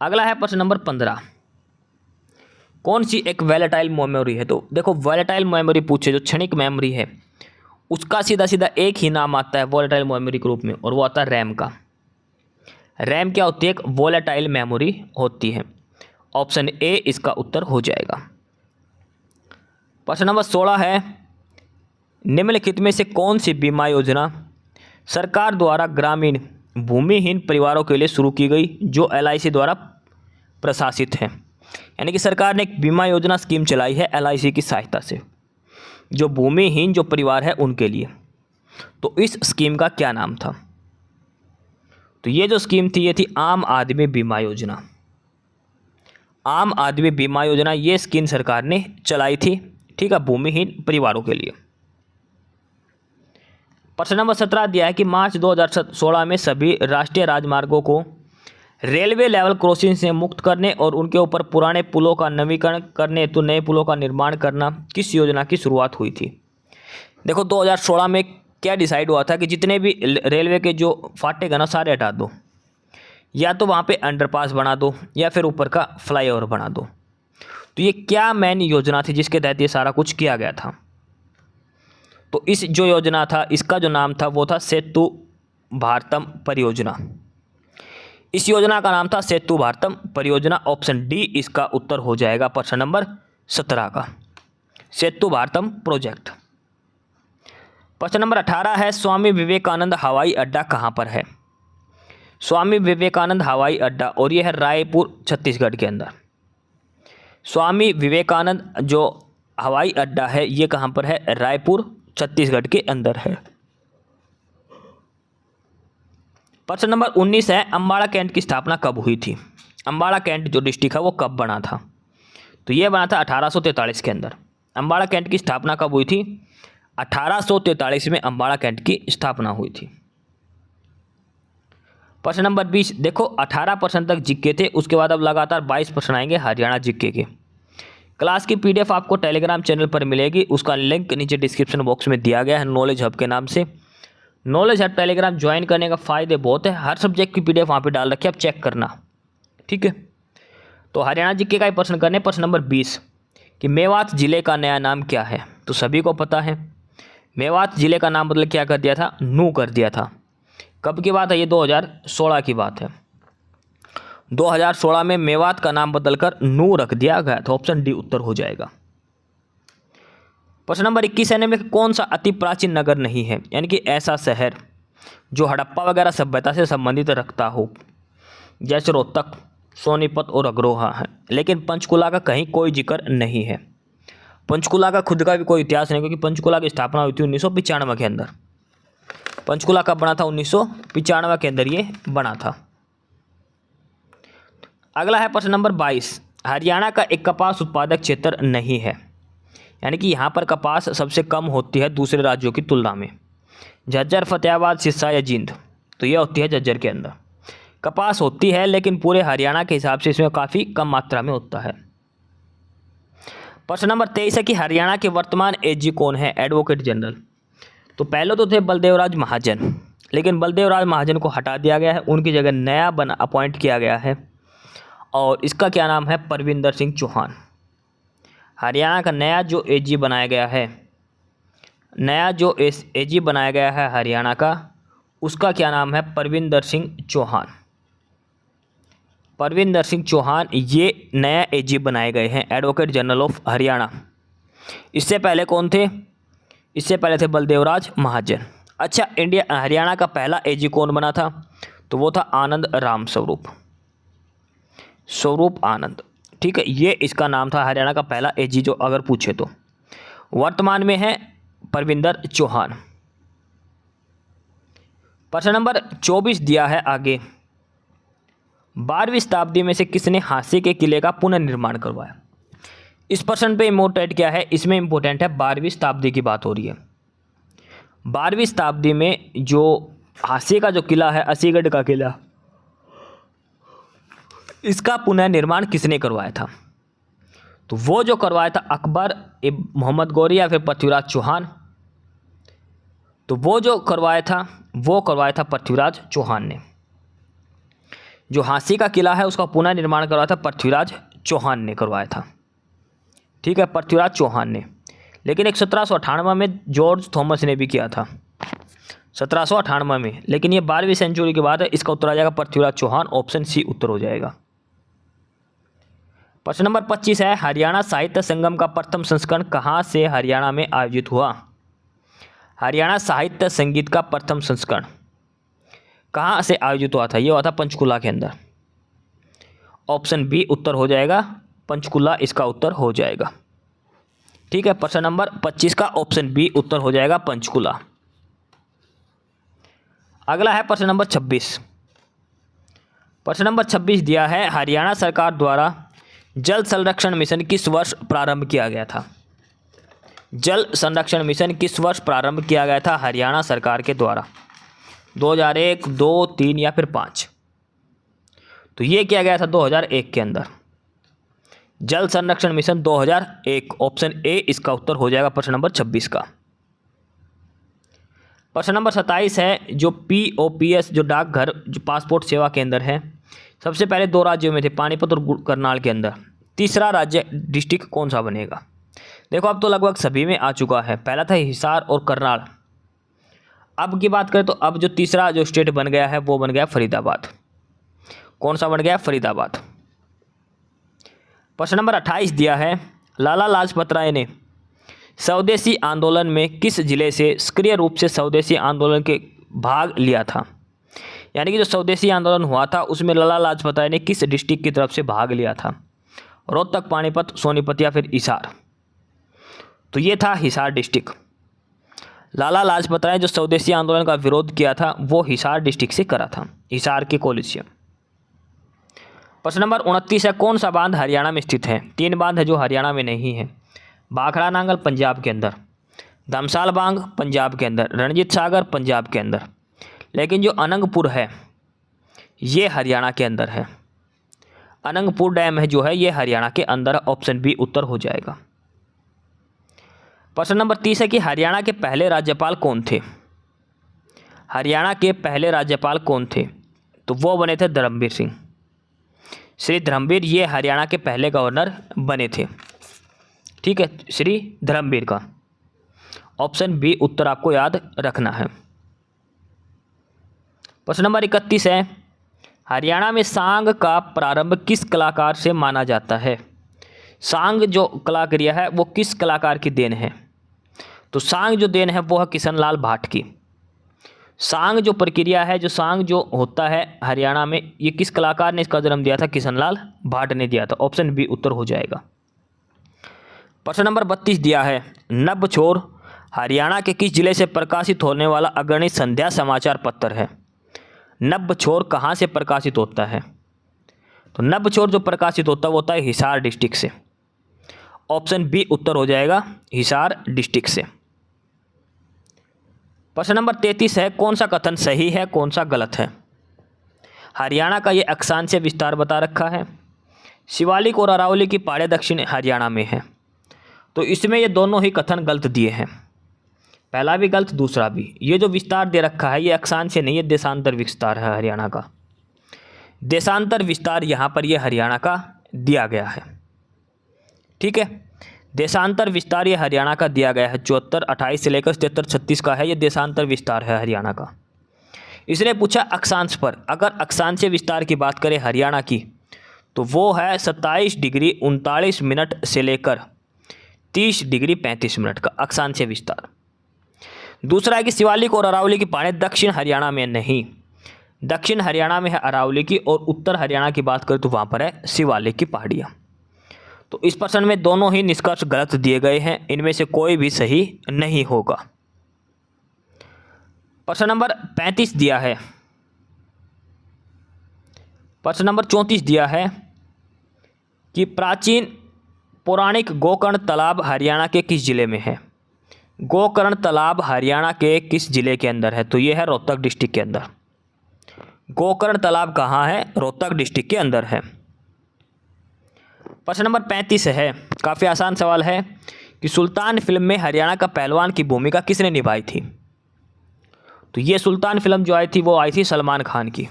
अगला है प्रश्न नंबर 15 कौन सी एक वॉलेटाइल मेमोरी है? तो देखो वॉलेटाइल मेमोरी पूछे जो क्षणिक मेमोरी है उसका सीधा सीधा एक ही नाम आता है वॉलेटाइल मेमोरी के रूप में और वो आता है रैम का। रैम क्या होती है? एक वॉलेटाइल मेमोरी होती है। ऑप्शन ए इसका उत्तर हो जाएगा। प्रश्न नंबर 16 है निम्नलिखित में से कौन सी बीमा योजना सरकार द्वारा ग्रामीण भूमिहीन परिवारों के लिए शुरू की गई जो LIC द्वारा प्रशासित है? यानी कि सरकार ने एक बीमा योजना स्कीम चलाई है LIC की सहायता से जो भूमिहीन जो परिवार है उनके लिए। तो इस स्कीम का क्या नाम था? तो ये जो स्कीम थी ये थी आम आदमी बीमा योजना। आम आदमी बीमा योजना ये स्कीम सरकार ने चलाई थी, ठीक है, भूमिहीन परिवारों के लिए। प्रश्न नंबर 17 दिया है कि मार्च 2016 में सभी राष्ट्रीय राजमार्गों को रेलवे लेवल क्रॉसिंग से मुक्त करने और उनके ऊपर पुराने पुलों का नवीकरण करने हेतु नए पुलों का निर्माण करना किस योजना की शुरुआत हुई थी? देखो 2016 में क्या डिसाइड हुआ था कि जितने भी रेलवे के जो फाटक है ना सारे हटा दो, या तो वहाँ पे अंडरपास बना दो या फिर ऊपर का फ्लाईओवर बना दो। तो ये क्या मेन योजना थी जिसके तहत ये सारा कुछ किया गया था? तो इस जो योजना था इसका जो नाम था वो था सेतु भारतम परियोजना। इस योजना का नाम था सेतु भारतम परियोजना। ऑप्शन डी इसका उत्तर हो जाएगा प्रश्न नंबर 17 का, सेतु भारतम प्रोजेक्ट। प्रश्न नंबर 18 है स्वामी विवेकानंद हवाई अड्डा कहाँ पर है? स्वामी विवेकानंद हवाई अड्डा और यह है रायपुर छत्तीसगढ़ के अंदर। स्वामी विवेकानंद जो हवाई अड्डा है ये कहाँ पर है? रायपुर छत्तीसगढ़ के अंदर है। प्रश्न नंबर 19 है अम्बाड़ा कैंट की स्थापना कब हुई थी? अम्बाड़ा कैंट जो डिस्ट्रिक्ट है वो कब बना था? तो ये बना था 1843 के अंदर। अम्बाड़ा कैंट की स्थापना कब हुई थी? 1843 में अम्बाड़ा कैंट की स्थापना हुई थी। प्रश्न नंबर 20 देखो 18% तक जीके थे, उसके बाद अब लगातार 22 प्रश्न आएंगे हरियाणा जीके के। क्लास की PDF आपको टेलीग्राम चैनल पर मिलेगी, उसका लिंक नीचे डिस्क्रिप्शन बॉक्स में दिया गया है नॉलेज हब के नाम से। नॉलेज हब टेलीग्राम ज्वाइन करने का फ़ायदे बहुत है, हर सब्जेक्ट की PDF वहाँ पे डाल रखी है, आप चेक करना, ठीक है। तो हरियाणा जीके का ही प्रश्न करने। प्रश्न नंबर 20 कि मेवात जिले का नया नाम क्या है? तो सभी को पता है मेवात जिले का नाम बदल क्या कर दिया था? नू कर दिया था। कब की बात है? ये 2016 की बात है। 2016 में मेवात का नाम बदलकर नू रख दिया गया था। ऑप्शन डी उत्तर हो जाएगा। प्रश्न नंबर 21 है में कौन सा अति प्राचीन नगर नहीं है? यानी कि ऐसा शहर जो हड़प्पा वगैरह सभ्यता से संबंधित रखता हो, जैसे रोहतक, सोनीपत और अग्रोहा है, लेकिन पंचकुला का कहीं कोई जिक्र नहीं है। पंचकुला का खुद का भी कोई इतिहास नहीं, क्योंकि पंचकुला की स्थापना हुई थी 1995 के अंदर। पंचकुला कब बना था? 1995 के अंदर ये बना था। अगला है प्रश्न नंबर 22 हरियाणा का एक कपास उत्पादक क्षेत्र नहीं है, यानी कि यहाँ पर कपास सबसे कम होती है दूसरे राज्यों की तुलना में। झज्जर, फतेहाबाद, सिरसा या जींद, तो यह होती है झज्जर के अंदर। कपास होती है लेकिन पूरे हरियाणा के हिसाब से इसमें काफ़ी कम मात्रा में होता है। प्रश्न नंबर 23 है कि हरियाणा के वर्तमान एजी कौन है, एडवोकेट जनरल। तो पहले तो थे बलदेवराज महाजन, लेकिन बलदेवराज महाजन को हटा दिया गया है, उनकी जगह नया अपॉइंट किया गया है और इसका क्या नाम है, परविंदर सिंह चौहान। हरियाणा का नया जो एजी बनाया गया है, नया जो एजी बनाया गया है हरियाणा का, उसका क्या नाम है, परविंदर सिंह चौहान। परविंदर सिंह चौहान ये नया एजी बनाए गए हैं, एडवोकेट जनरल ऑफ हरियाणा। इससे पहले कौन थे, इससे पहले थे बलदेवराज महाजन। अच्छा, हरियाणा का पहला एजी कौन बना था, तो वो था आनंद राम स्वरूप आनंद। ठीक है, ये इसका नाम था हरियाणा का पहला एजी जो अगर पूछे तो। वर्तमान में है परविंदर चौहान। प्रश्न नंबर 24 दिया है आगे, 12वीं शताब्दी में से किसने हांसी के किले का पुनर्निर्माण करवाया। इस प्रश्न पे इम्पोर्टेंट क्या है, इसमें इम्पोर्टेंट है 12वीं शताब्दी की बात हो रही है। 12वीं शताब्दी में जो हांसी का जो किला है, असीगढ़ का किला, इसका पुनर्निर्माण किसने करवाया था, तो वो जो करवाया था अकबर, मोहम्मद गौरी या फिर पृथ्वीराज चौहान। तो वो जो करवाया था पृथ्वीराज चौहान ने। जो हांसी का किला है उसका पुनर्निर्माण करवाया था पृथ्वीराज चौहान ने करवाया था। ठीक है, पृथ्वीराज चौहान ने। लेकिन एक 1798 में जॉर्ज थॉमस ने भी किया था, 1798 में। लेकिन ये 12वीं सेंचुरी के बाद है, इसका उत्तर आ जाएगा पृथ्वीराज चौहान, ऑप्शन सी उत्तर हो जाएगा। प्रश्न नंबर 25 है, हरियाणा साहित्य संगम का प्रथम संस्करण कहाँ से हरियाणा में आयोजित हुआ। हरियाणा साहित्य संगीत का प्रथम संस्करण कहाँ से आयोजित हुआ था, ये हुआ था पंचकुला के अंदर। ऑप्शन बी उत्तर हो जाएगा, पंचकुला इसका उत्तर हो जाएगा। ठीक है, प्रश्न नंबर 25 का ऑप्शन बी उत्तर हो जाएगा, पंचकुला। अगला है प्रश्न नंबर 26। प्रश्न नंबर 26 दिया है, हरियाणा सरकार द्वारा जल संरक्षण मिशन किस वर्ष प्रारंभ किया गया था। जल संरक्षण मिशन किस वर्ष प्रारंभ किया गया था हरियाणा सरकार के द्वारा, 2001, 2, 3 या फिर 5। तो ये किया गया था 2001 के अंदर। जल संरक्षण मिशन 2001, ऑप्शन ए इसका उत्तर हो जाएगा प्रश्न नंबर 26 का। प्रश्न नंबर 27 है, जो POPS जो डाकघर जो पासपोर्ट सेवा केंद्र है, सबसे पहले 2 राज्यों में थे, पानीपत और करनाल के अंदर। तीसरा राज्य डिस्ट्रिक्ट कौन सा बनेगा। देखो अब तो लगभग सभी में आ चुका है, पहला था हिसार और करनाल। अब की बात करें तो अब जो तीसरा जो स्टेट बन गया है वो बन गया फरीदाबाद। कौन सा बन गया, फरीदाबाद। प्रश्न नंबर 28 दिया है, लाला लाजपत राय ने स्वदेशी आंदोलन में किस जिले से सक्रिय रूप से स्वदेशी आंदोलन के भाग लिया था। यानी कि जो स्वदेशी आंदोलन हुआ था उसमें लाला लाजपत राय ने किस डिस्ट्रिक्ट की तरफ से भाग लिया था, रोहतक, पानीपत, सोनीपत या फिर हिसार। तो ये था हिसार डिस्ट्रिक्ट। लाला लाजपत राय जो स्वदेशी आंदोलन का विरोध किया था वो हिसार डिस्ट्रिक्ट से करा था, हिसार के कॉलेज से। प्रश्न नंबर 29 है, कौन सा बांध हरियाणा में स्थित है। 3 बांध है जो हरियाणा में नहीं है, भाखड़ा नांगल पंजाब के अंदर, धमसाल बांध पंजाब के अंदर, रणजीत सागर पंजाब के अंदर। लेकिन जो अनंगपुर है ये हरियाणा के अंदर है। अनंगपुर डैम है जो है ये हरियाणा के अंदर, ऑप्शन बी उत्तर हो जाएगा। प्रश्न नंबर 30 है कि हरियाणा के पहले राज्यपाल कौन थे। हरियाणा के पहले राज्यपाल कौन थे, तो वो बने थे धर्मवीर सिंह। श्री धर्मवीर ये हरियाणा के पहले गवर्नर बने थे। ठीक है, श्री धर्मवीर का ऑप्शन बी उत्तर आपको याद रखना है। प्रश्न नंबर 31 है, हरियाणा में सांग का प्रारंभ किस कलाकार से माना जाता है। सांग जो कलाक्रिया है वो किस कलाकार की देन है, तो सांग जो देन है वो है किशन लाल भाट की। सांग जो प्रक्रिया है, जो सांग जो होता है हरियाणा में, ये किस कलाकार ने इसका जन्म दिया था, किशन लाल भाट ने दिया था, ऑप्शन बी उत्तर हो जाएगा। प्रश्न नंबर 32 दिया है, नभ छोर हरियाणा के किस जिले से प्रकाशित होने वाला अग्रणी संध्या समाचार पत्र है। नभ छोर कहाँ से प्रकाशित होता है, तो नबछोर जो प्रकाशित होता है वो होता है हिसार डिस्ट्रिक्ट से। ऑप्शन बी उत्तर हो जाएगा हिसार डिस्ट्रिक्ट से। प्रश्न नंबर 33 है, कौन सा कथन सही है कौन सा गलत है? हरियाणा का ये अक्षांशीय विस्तार बता रखा है। शिवालिक और अरावली की पहाड़ियाँ दक्षिण हरियाणा में हैं, तो इसमें ये दोनों ही कथन गलत दिए हैं, पहला भी गलत दूसरा भी। ये जो विस्तार दे रखा है ये अक्षांशीय नहीं, ये देशांतर विस्तार है हरियाणा का। देशांतर विस्तार यहाँ पर ये हरियाणा का दिया गया है, ठीक है। देशांतर विस्तार ये हरियाणा का दिया गया है, 74, 28 से लेकर 73, 36 का है, ये देशांतर विस्तार है हरियाणा का। इसने पूछा अक्षांश पर, अगर अक्षांशीय विस्तार की बात करें हरियाणा की तो वो है 27 डिग्री 39 मिनट से लेकर 30 डिग्री 35 मिनट का अक्षांशीय विस्तार। दूसरा है कि शिवालिक और अरावली की पहाड़ियाँ दक्षिण हरियाणा में नहीं, दक्षिण हरियाणा में है अरावली की, और उत्तर हरियाणा की बात करें तो वहाँ पर है शिवालिक की पहाड़ियाँ। तो इस प्रश्न में दोनों ही निष्कर्ष गलत दिए गए हैं, इनमें से कोई भी सही नहीं होगा। प्रश्न नंबर 35 दिया है, प्रश्न नंबर 34 दिया है कि प्राचीन पौराणिक गोकर्ण तालाब हरियाणा के किस जिले में है? गोकर्ण तालाब हरियाणा के किस जिले के अंदर है? तो ये है रोहतक डिस्ट्रिक्ट के अंदर। गोकर्ण तालाब कहाँ है? रोहतक डिस्ट्रिक्ट के अंदर है। प्रश्न नंबर 35 है, काफ़ी आसान सवाल है कि सुल्तान फिल्म में हरियाणा का पहलवान की भूमिका किसने निभाई थी? तो ये सुल्तान फिल्म जो आई थी वो आई थी सलमान खान की,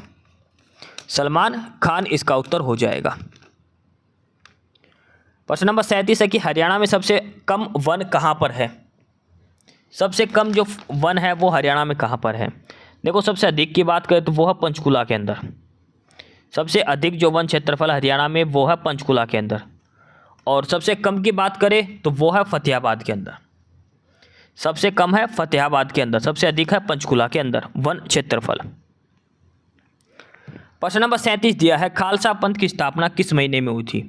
सलमान खान इसका उत्तर हो जाएगा। प्रश्न नंबर 37 है कि हरियाणा में सबसे कम वन कहाँ पर है? सबसे कम जो वन है वो हरियाणा में कहाँ पर है? देखो, सबसे अधिक की बात करें तो वो है पंचकुला के अंदर। सबसे अधिक जो वन क्षेत्रफल हरियाणा में वो है पंचकुला के अंदर, और सबसे कम की बात करें तो वो है फतेहाबाद के अंदर। सबसे कम है फतेहाबाद के अंदर, सबसे अधिक है पंचकुला के अंदर वन क्षेत्रफल। प्रश्न नंबर 37 दिया है, खालसा पंथ की स्थापना किस महीने में हुई थी?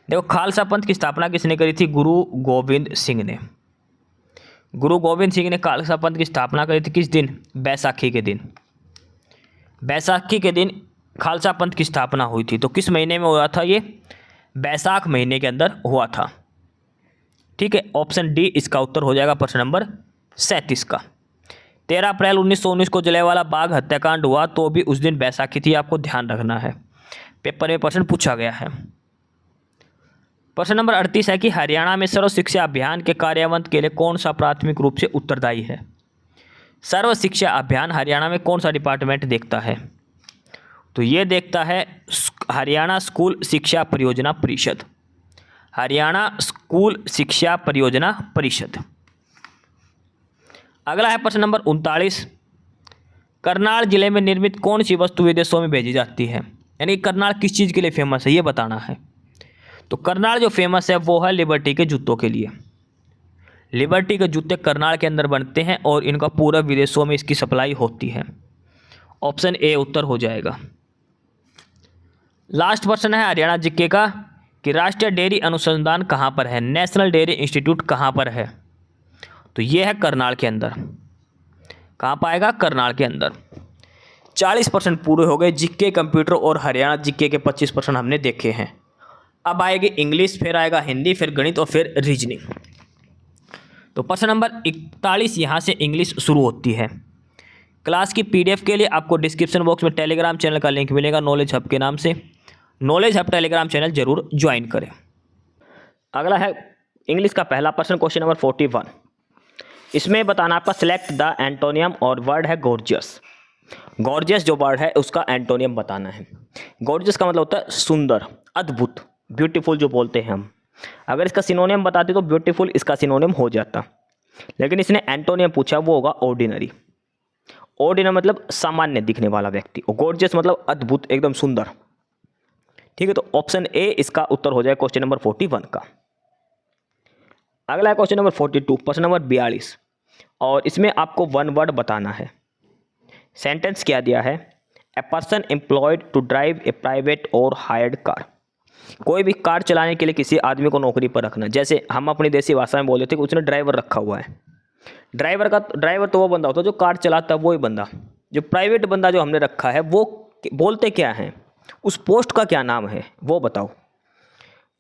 देखो, खालसा पंथ की स्थापना किसने करी थी? गुरु गोविंद सिंह ने। गुरु गोविंद सिंह ने खालसा पंथ की स्थापना करी थी किस दिन? बैसाखी के दिन। बैसाखी के दिन खालसा पंथ की स्थापना हुई थी। तो किस महीने में हुआ था ये? बैसाख महीने के अंदर हुआ था, ठीक है। ऑप्शन डी इसका उत्तर हो जाएगा प्रश्न नंबर 37 का। 13 अप्रैल 1919 को जलियांवाला बाग हत्याकांड हुआ, तो भी उस दिन बैसाखी थी, आपको ध्यान रखना है, पेपर में प्रश्न पूछा गया है। प्रश्न नंबर 38 है कि हरियाणा में सर्व शिक्षा अभियान के कार्यान्वयन के लिए कौन सा प्राथमिक रूप से उत्तरदायी है? सर्व शिक्षा अभियान हरियाणा में कौन सा डिपार्टमेंट देखता है? तो ये देखता है हरियाणा स्कूल शिक्षा परियोजना परिषद, हरियाणा स्कूल शिक्षा परियोजना परिषद। अगला है प्रश्न नंबर 39, करनाल जिले में निर्मित कौन सी वस्तु विदेशों में भेजी जाती है? यानी करनाल किस चीज़ के लिए फेमस है ये बताना है। तो करनाल जो फेमस है वो है लिबर्टी के जूतों के लिए। लिबर्टी के जूते करनाल के अंदर बनते हैं और इनका पूरा विदेशों में इसकी सप्लाई होती है। ऑप्शन ए उत्तर हो जाएगा। लास्ट प्रश्न है हरियाणा जीके का कि राष्ट्रीय डेयरी अनुसंधान कहाँ पर है? नेशनल डेयरी इंस्टीट्यूट कहाँ पर है? तो ये है करनाल के अंदर। कहाँ पाएगा? करनाल के अंदर। 40% पूरे हो गए जीके, कंप्यूटर और हरियाणा जीके के 25% हमने देखे हैं। अब आएगी इंग्लिश, फिर आएगा हिंदी, फिर गणित और फिर रीजनिंग। तो प्रश्न नंबर 41 यहाँ से इंग्लिश शुरू होती है। क्लास की पीडीएफ के लिए आपको डिस्क्रिप्शन बॉक्स में टेलीग्राम चैनल का लिंक मिलेगा नॉलेज हब के नाम से। नॉलेज हब टेलीग्राम चैनल जरूर ज्वाइन करें। अगला है इंग्लिश का पहला प्रश्न, क्वेश्चन नंबर 41। इसमें बताना आपका सिलेक्ट द एंटोनियम, और वर्ड है गॉर्जियस। गॉर्जियस जो वर्ड है उसका एंटोनियम बताना है। गॉर्जियस का मतलब होता है सुंदर, अद्भुत, ब्यूटीफुल जो बोलते हैं हम। अगर इसका सिनोनियम बताते तो ब्यूटीफुल इसका सिनोनियम हो जाता, लेकिन इसने एंटोनियम पूछा, वो होगा ऑर्डिनरी। ऑर्डिनरी मतलब सामान्य दिखने वाला व्यक्ति, और गॉर्जियस मतलब अद्भुत, एकदम सुंदर, ठीक है। तो ऑप्शन ए इसका उत्तर हो जाए क्वेश्चन नंबर 41 का। अगला है क्वेश्चन नंबर 42, प्रश्न नंबर 42, और इसमें आपको वन वर्ड बताना है। सेंटेंस क्या दिया है? A person employed to drive a private or hired car. कोई भी कार चलाने के लिए किसी आदमी को नौकरी पर रखना। जैसे हम अपनी देसी भाषा में बोलते थे कि उसने ड्राइवर रखा हुआ है। ड्राइवर तो वो बंदा होता है जो कार चलाता है, वही बंदा। जो प्राइवेट बंदा जो हमने रखा है वो बोलते क्या हैं? उस पोस्ट का क्या नाम है वो बताओ।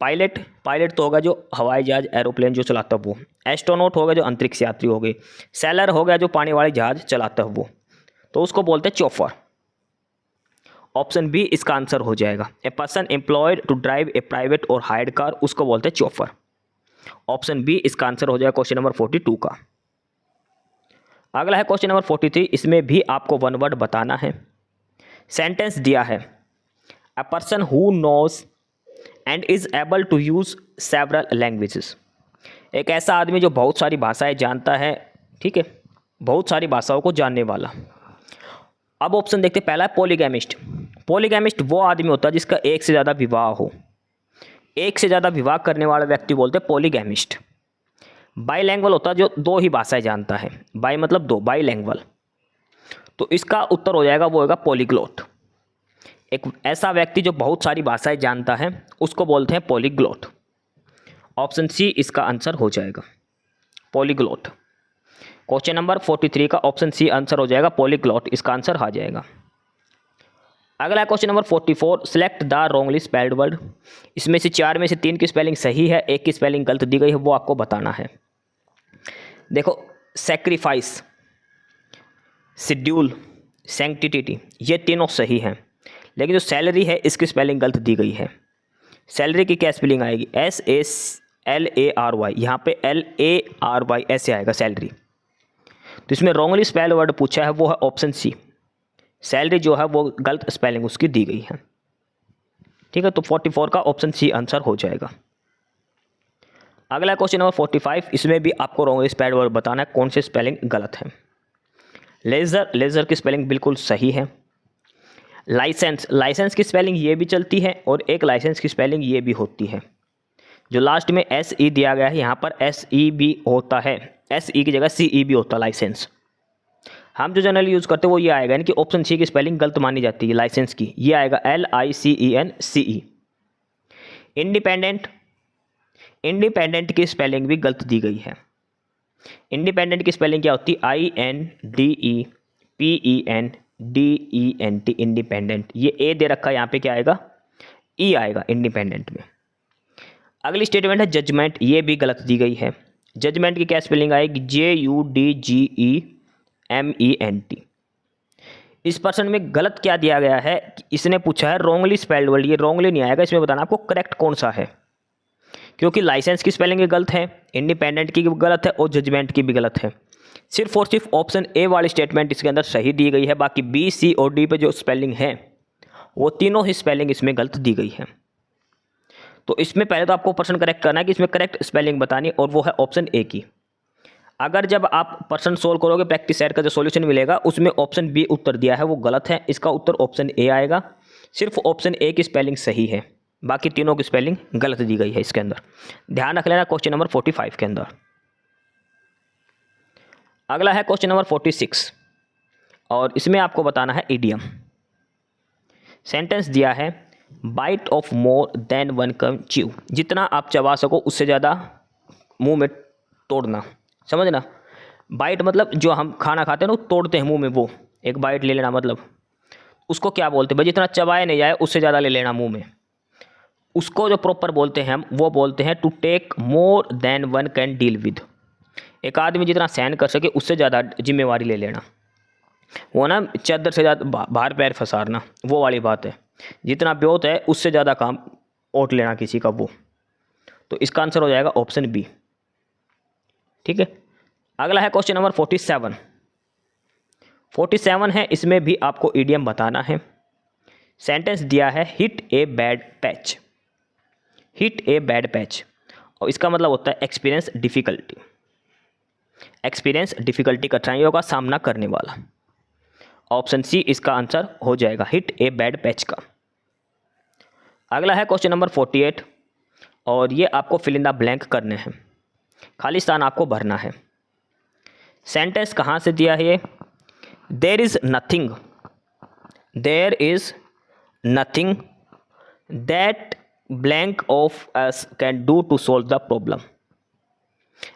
पायलट, पायलट तो होगा जो हवाई जहाज एरोप्लेन जो चलाता है वो। एस्ट्रोनॉट होगा जो अंतरिक्ष यात्री हो गए। सैलर हो गया जो पानी वाले जहाज चलाता है वो, तो उसको बोलते हैं चौफर। ऑप्शन बी इसका आंसर हो जाएगा। A person employed to drive a private or hired car, उसको बोलते हैं चौफर। ऑप्शन बी इसका आंसर हो जाएगा क्वेश्चन नंबर 42 का। अगला है क्वेश्चन नंबर 43, इसमें भी आपको वन वर्ड बताना है। सेंटेंस दिया है, a person who knows and is able to use several languages. एक ऐसा आदमी जो बहुत सारी भाषाएं जानता है, ठीक है, बहुत सारी भाषाओं को जानने वाला। अब ऑप्शन देखते, पहला है पॉलीगैमिस्ट। पॉलीगैमिस्ट वो आदमी होता है जिसका एक से ज़्यादा विवाह हो। एक से ज़्यादा विवाह करने वाला व्यक्ति बोलते हैं पॉलीगैमिस्ट। बाईलैंग्वल होता है जो दो ही भाषाएं जानता है। बाई मतलब दो, बाईलैंग्वल। तो इसका उत्तर हो जाएगा वो होगा पॉलीग्लोट। एक ऐसा व्यक्ति जो बहुत सारी भाषाएं जानता है उसको बोलते हैं पॉलीग्लोट। ऑप्शन सी इसका आंसर हो जाएगा, पॉलीग्लोट। क्वेश्चन नंबर 43 का ऑप्शन सी आंसर हो जाएगा, पॉलीग्लोट इसका आंसर आ जाएगा। अगला question number 44, select the wrongly spelled word. इसमें से 4 में से 3 की स्पेलिंग सही है, 1 की स्पेलिंग गलत दी गई है, वो आपको बताना है। देखो, सेक्रीफाइस, शेड्यूल, सैंक्टिटी, ये तीनों सही हैं, लेकिन जो सैलरी है इसकी स्पेलिंग गलत दी गई है। सैलरी की क्या स्पेलिंग आएगी, SALARY, यहाँ पे LARY ऐसे आएगा सैलरी। तो इसमें रॉन्गली स्पेल्ड वर्ड पूछा है वो है ऑप्शन सी, सैलरी जो है वो गलत स्पेलिंग उसकी दी गई है। ठीक है, तो 44 का ऑप्शन सी आंसर हो जाएगा। अगला क्वेश्चन नंबर 45, इसमें भी आपको रॉन्गली स्पेल्ड वर्ड बताना है, कौन सी स्पेलिंग गलत है। लेज़र, लेज़र की स्पेलिंग बिल्कुल सही है। लाइसेंस, लाइसेंस की स्पेलिंग ये भी चलती है और एक लाइसेंस की स्पेलिंग ये भी होती है। जो लास्ट में SE दिया गया है यहाँ पर SE भी होता है, SE की जगह CE भी होता है लाइसेंस। हम जो जनरली यूज़ करते हैं वो ये आएगा, यानी कि ऑप्शन सी की स्पेलिंग गलत मानी जाती है लाइसेंस की, ये आएगा LICENCE। इंडिपेंडेंट, इंडिपेंडेंट की स्पेलिंग भी गलत दी गई है। इंडिपेंडेंट की स्पेलिंग क्या होती है, INDEPENDENT, इंडिपेंडेंट। ये ए दे रखा है, यहाँ पे क्या आएगा, ई आएगा इंडिपेंडेंट में। अगली स्टेटमेंट है जजमेंट, ये भी गलत दी गई है। जजमेंट की क्या स्पेलिंग आएगी, JUDGEMENT। इस पर्सन में गलत क्या दिया गया है, इसने पूछा है रॉन्गली स्पेल्ड वर्ड, ये रॉन्गली नहीं आएगा, इसमें बताना आपको करेक्ट कौन सा है, क्योंकि लाइसेंस की स्पेलिंग भी गलत है, इंडिपेंडेंट की भी गलत है और जजमेंट की भी गलत है। सिर्फ और सिर्फ ऑप्शन ए वाली स्टेटमेंट इसके अंदर सही दी गई है, बाकी बी, सी और डी पे जो स्पेलिंग है वो तीनों ही स्पेलिंग इसमें गलत दी गई है। तो इसमें पहले तो आपको पर्सन करेक्ट करना है कि इसमें करेक्ट स्पेलिंग बतानी, और वो है ऑप्शन ए की। अगर जब आप पर्सन सोल्व करोगे, प्रैक्टिस सेट का जो सॉल्यूशन मिलेगा उसमें ऑप्शन बी उत्तर दिया है वो गलत है, इसका उत्तर ऑप्शन ए आएगा। सिर्फ ऑप्शन ए की स्पेलिंग सही है, बाकी तीनों की स्पेलिंग गलत दी गई है इसके अंदर, ध्यान रख लेना क्वेश्चन नंबर 45 के अंदर। अगला है क्वेश्चन नंबर 46 और इसमें आपको बताना है इडियम। सेंटेंस दिया है, bite off more than one can chew, जितना आप चबा सको उससे ज़्यादा मुंह में तोड़ना, समझना। बाइट मतलब जो हम खाना खाते हैं ना, तोड़ते हैं मुंह में, वो एक बाइट ले लेना, मतलब उसको क्या बोलते हैं भाई, जितना चबाया नहीं जाए उससे ज़्यादा ले लेना मुंह में, उसको जो प्रॉपर बोलते हैं हम वो बोलते हैं to take more than one can deal with. एक आदमी जितना सहन कर सके उससे ज़्यादा जिम्मेवारी ले लेना, वो ना चादर से ज़्यादा बाहर पैर फंसाना, वो वाली बात है। जितना ब्योत है उससे ज़्यादा काम ओट लेना किसी का, वो। तो इसका आंसर हो जाएगा ऑप्शन बी। ठीक है, अगला है क्वेश्चन नंबर 47। 47 है, इसमें भी आपको इडियम बताना है। सेंटेंस दिया है, hit a bad patch. Hit a bad patch, और इसका मतलब होता है एक्सपीरियंस डिफ़िकल्टी। एक्सपीरियंस डिफ़िकल्टी, कठिनाइयों का सामना करने वाला। ऑप्शन सी इसका आंसर हो जाएगा, हिट ए बैड पैच का। अगला है क्वेश्चन नंबर 48 और ये आपको फिल इन द ब्लैंक करने हैं, खाली स्थान आपको भरना है। सेंटेंस कहाँ से दिया है ये, there is nothing, there is nothing that blank of us can do to solve the problem.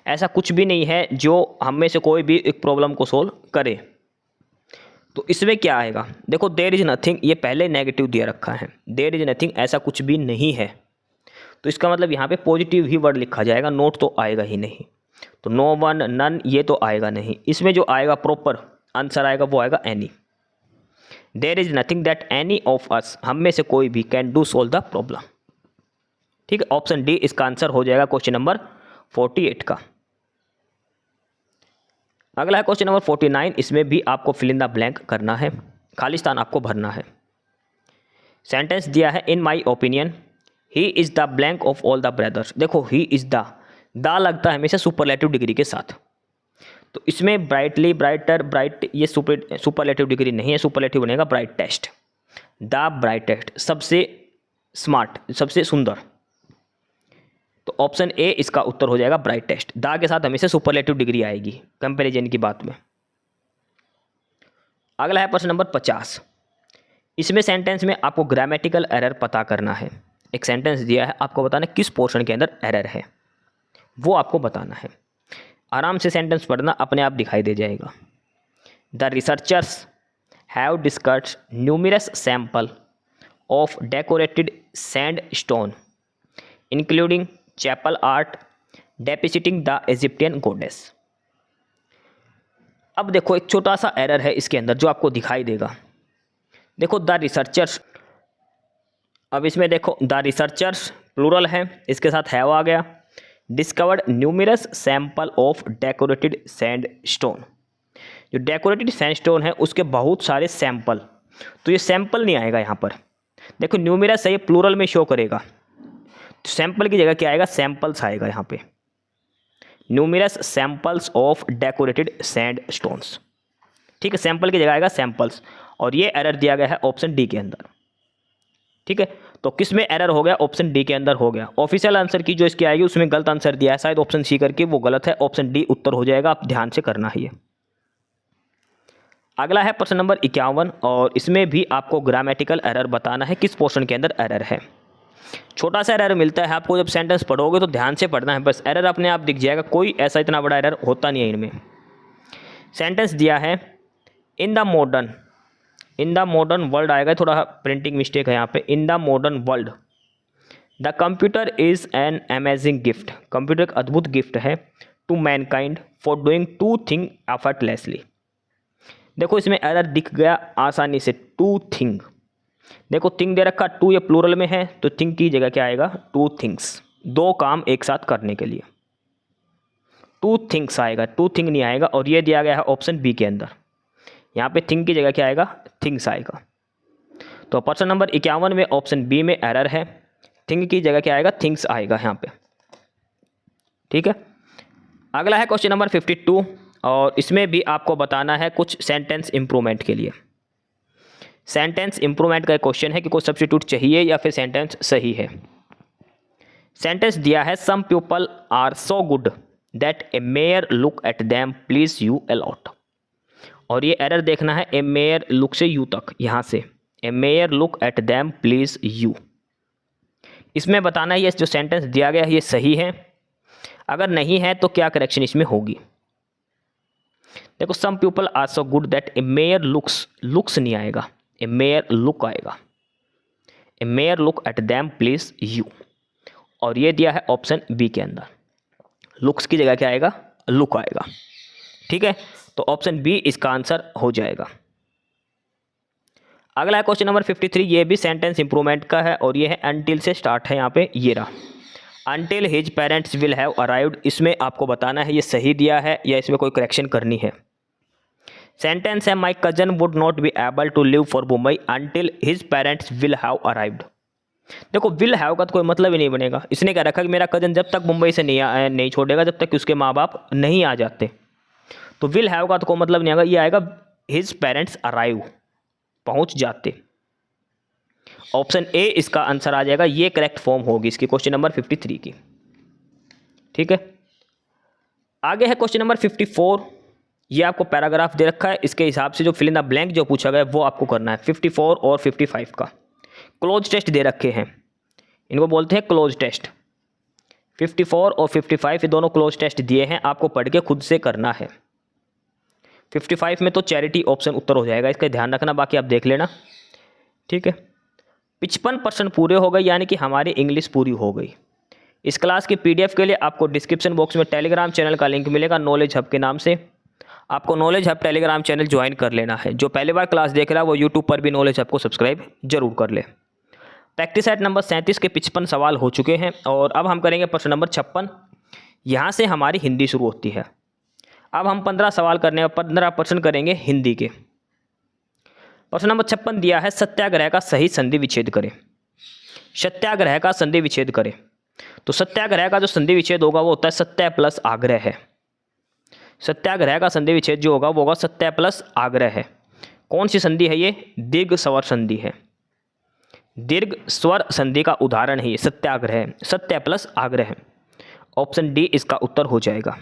ऐसा कुछ भी नहीं है जो हम में से कोई भी एक प्रॉब्लम को सोल्व करे। तो इसमें क्या आएगा, देखो देयर इज नथिंग, ये पहले नेगेटिव दिया रखा है, देयर इज नथिंग ऐसा कुछ भी नहीं है, तो इसका मतलब यहाँ पे पॉजिटिव ही वर्ड लिखा जाएगा, नोट तो आएगा ही नहीं। तो नो वन, नन, ये तो आएगा नहीं। इसमें जो आएगा प्रॉपर आंसर आएगा वो आएगा any. There is nothing that any of us, हम में से कोई भी, can do solve the problem. ठीक है, ऑप्शन डी इसका आंसर हो जाएगा क्वेश्चन नंबर 48 का। अगला है क्वेश्चन नंबर 49, इसमें भी आपको फिल इन द ब्लैंक करना है, खालिस्तान आपको भरना है। सेंटेंस दिया है in my opinion he is the blank of all the brothers. देखो ही इज़ द लगता है हमेशा सुपरलेटिव डिग्री के साथ, तो इसमें ब्राइटली, ब्राइटर, ब्राइट ये सुपरलेटिव डिग्री नहीं है, सुपरलेटिव बनेगा ब्राइटेस्ट, द ब्राइटेस्ट, सबसे स्मार्ट, सबसे सुंदर। तो ऑप्शन ए इसका उत्तर हो जाएगा ब्राइटेस्ट, द के साथ हमेशा सुपरलेटिव डिग्री आएगी कंपैरिजन की बात में। अगला है प्रश्न नंबर 50, इसमें सेंटेंस में आपको ग्रामेटिकल एरर पता करना है। एक सेंटेंस दिया है, आपको बताना किस पोर्शन के अंदर एरर है, वो आपको बताना है। आराम से सेंटेंस पढ़ना, अपने आप दिखाई दे जाएगा। The researchers have discussed numerous sample of decorated sandstone including chapel art depicting the Egyptian goddess. अब देखो एक छोटा सा एरर है इसके अंदर जो आपको दिखाई देगा। देखो द रिसर्चर्स, अब इसमें देखो द रिसर्चर्स प्लूरल है, इसके साथ हैव आ गया। Discovered numerous sample of decorated sandstone, जो डेकोरेटेड सैंडस्टोन है उसके बहुत सारे सैंपल, तो ये सैंपल नहीं आएगा यहाँ पर। देखो न्यूमरस है, ये प्लूरल में शो करेगा, तो सैंपल की जगह क्या आएगा, सैंपल्स आएगा यहाँ पे। Numerous samples of decorated sandstones, ठीक है, सैंपल की जगह आएगा सैंपल्स, और ये एरर दिया गया है ऑप्शन डी के अंदर। ठीक है, तो किस में एरर हो गया, ऑप्शन डी के अंदर हो गया। ऑफिशियल आंसर की जो इसकी आएगी उसमें गलत आंसर दिया है शायद ऑप्शन सी करके, वो गलत है, ऑप्शन डी उत्तर हो जाएगा, आप ध्यान से करना है ये। अगला है प्रश्न नंबर 51, और इसमें भी आपको ग्रामेटिकल एरर बताना है, किस पोर्शन के अंदर एरर है। छोटा सा एरर मिलता है आपको, जब सेंटेंस पढ़ोगे तो ध्यान से पढ़ना है, बस एरर अपने आप दिख जाएगा, कोई ऐसा इतना बड़ा एरर होता नहीं है इनमें। सेंटेंस दिया है इन द मॉडर्न वर्ल्ड आएगा, थोड़ा प्रिंटिंग मिस्टेक है यहाँ पे। In the modern world the computer is an amazing gift, computer एक अद्भुत गिफ्ट है to mankind for doing two thing effortlessly. देखो इसमें एरर दिख गया आसानी से, टू थिंग, देखो थिंग दे रखा, टू ये प्लूरल में है, तो थिंग की जगह क्या आएगा, टू थिंग्स, दो काम एक साथ करने के लिए टू थिंग्स आएगा, टू थिंग नहीं आएगा। और ये दिया गया है ऑप्शन बी के अंदर, यहाँ पे थिंग की जगह क्या आएगा, थिंग्स आएगा। तो प्रश्न नंबर 51 में ऑप्शन बी में एरर है, थिंग की जगह क्या आएगा, थिंग्स आएगा यहाँ पे। ठीक है, अगला है क्वेश्चन नंबर 52, और इसमें भी आपको बताना है कुछ सेंटेंस इंप्रूवमेंट के लिए। सेंटेंस इंप्रूवमेंट का क्वेश्चन है कि कोई सब्स्टिट्यूट चाहिए या फिर सेंटेंस सही है। सेंटेंस दिया है some people are so good that a mere look at them please you a lot, और ये एरर देखना है, ए मेयर लुक से यू तक, यहाँ से a mere look at them please you. इसमें बताना है ये जो सेंटेंस दिया गया है ये सही है, अगर नहीं है तो क्या करेक्शन इसमें होगी। देखो some people are so good that a mere looks नहीं आएगा, ए मेयर लुक आएगा, a mere look at them please you, और ये दिया है ऑप्शन बी के अंदर, लुक्स की जगह क्या आएगा, लुक आएगा। ठीक है, तो ऑप्शन बी इसका आंसर हो जाएगा। अगला है क्वेश्चन नंबर 53, ये भी सेंटेंस इंप्रूवमेंट का है, और ये है अनटिल से स्टार्ट है यहाँ पे, ये रहा until his parents will have arrived. इसमें आपको बताना है ये सही दिया है या इसमें कोई करेक्शन करनी है। सेंटेंस है my cousin would not be able to leave for Mumbai until his parents will have arrived. देखो विल हैव का तो कोई मतलब ही नहीं बनेगा, इसने क्या रखा कि मेरा कजन जब तक मुंबई से नहीं छोड़ेगा जब तक कि उसके माँ बाप नहीं आ जाते, तो विल हैव का तो कोई मतलब नहीं आएगा, ये आएगा हिज पेरेंट्स अराइव, पहुंच जाते। ऑप्शन ए इसका आंसर आ जाएगा, ये करेक्ट फॉर्म होगी इसकी क्वेश्चन नंबर 53 की। ठीक है, आगे है क्वेश्चन नंबर 54, ये आपको पैराग्राफ दे रखा है, इसके हिसाब से जो फिल इन द ब्लैंक जो पूछा गया है वो आपको करना है। 54 और 55 का क्लोज टेस्ट दे रखे हैं, इनको बोलते हैं क्लोज टेस्ट। 54 और 55 ये दोनों क्लोज टेस्ट दिए हैं, आपको पढ़ के खुद से करना है। 55 में तो चैरिटी ऑप्शन उत्तर हो जाएगा, इसका ध्यान रखना, बाकी आप देख लेना, ठीक है। 55% पूरे हो गए, यानी कि हमारी इंग्लिश पूरी हो गई। इस क्लास की PDF के लिए आपको डिस्क्रिप्शन बॉक्स में टेलीग्राम चैनल का लिंक मिलेगा नॉलेज हब के नाम से। आपको knowledge hub Telegram channel join कर लेना है। जो पहली बार क्लास देख रहा है वो यूट्यूब पर भी नॉलेज हब को सब्सक्राइब जरूर कर ले। प्रैक्टिस सेट नंबर 37 के 55 सवाल हो चुके हैं और अब हम करेंगे प्रश्न नंबर 56। यहाँ से हमारी हिंदी शुरू होती है। अब हम 15 सवाल करने और 15 प्रश्न करेंगे हिंदी के। प्रश्न नंबर 56 दिया है, सत्याग्रह का सही संधि विच्छेद करें। सत्याग्रह का संधि विच्छेद करें, तो सत्याग्रह का जो संधि विच्छेद होगा वो होता है सत्य प्लस आग्रह है। सत्याग्रह का संधि विच्छेद जो होगा वो होगा सत्य प्लस आग्रह है। कौन सी संधि है ये? दीर्घ स्वर संधि है। दीर्घ स्वर संधि का उदाहरण है ये सत्याग्रह, सत्य प्लस आग्रह। ऑप्शन डी इसका उत्तर हो जाएगा।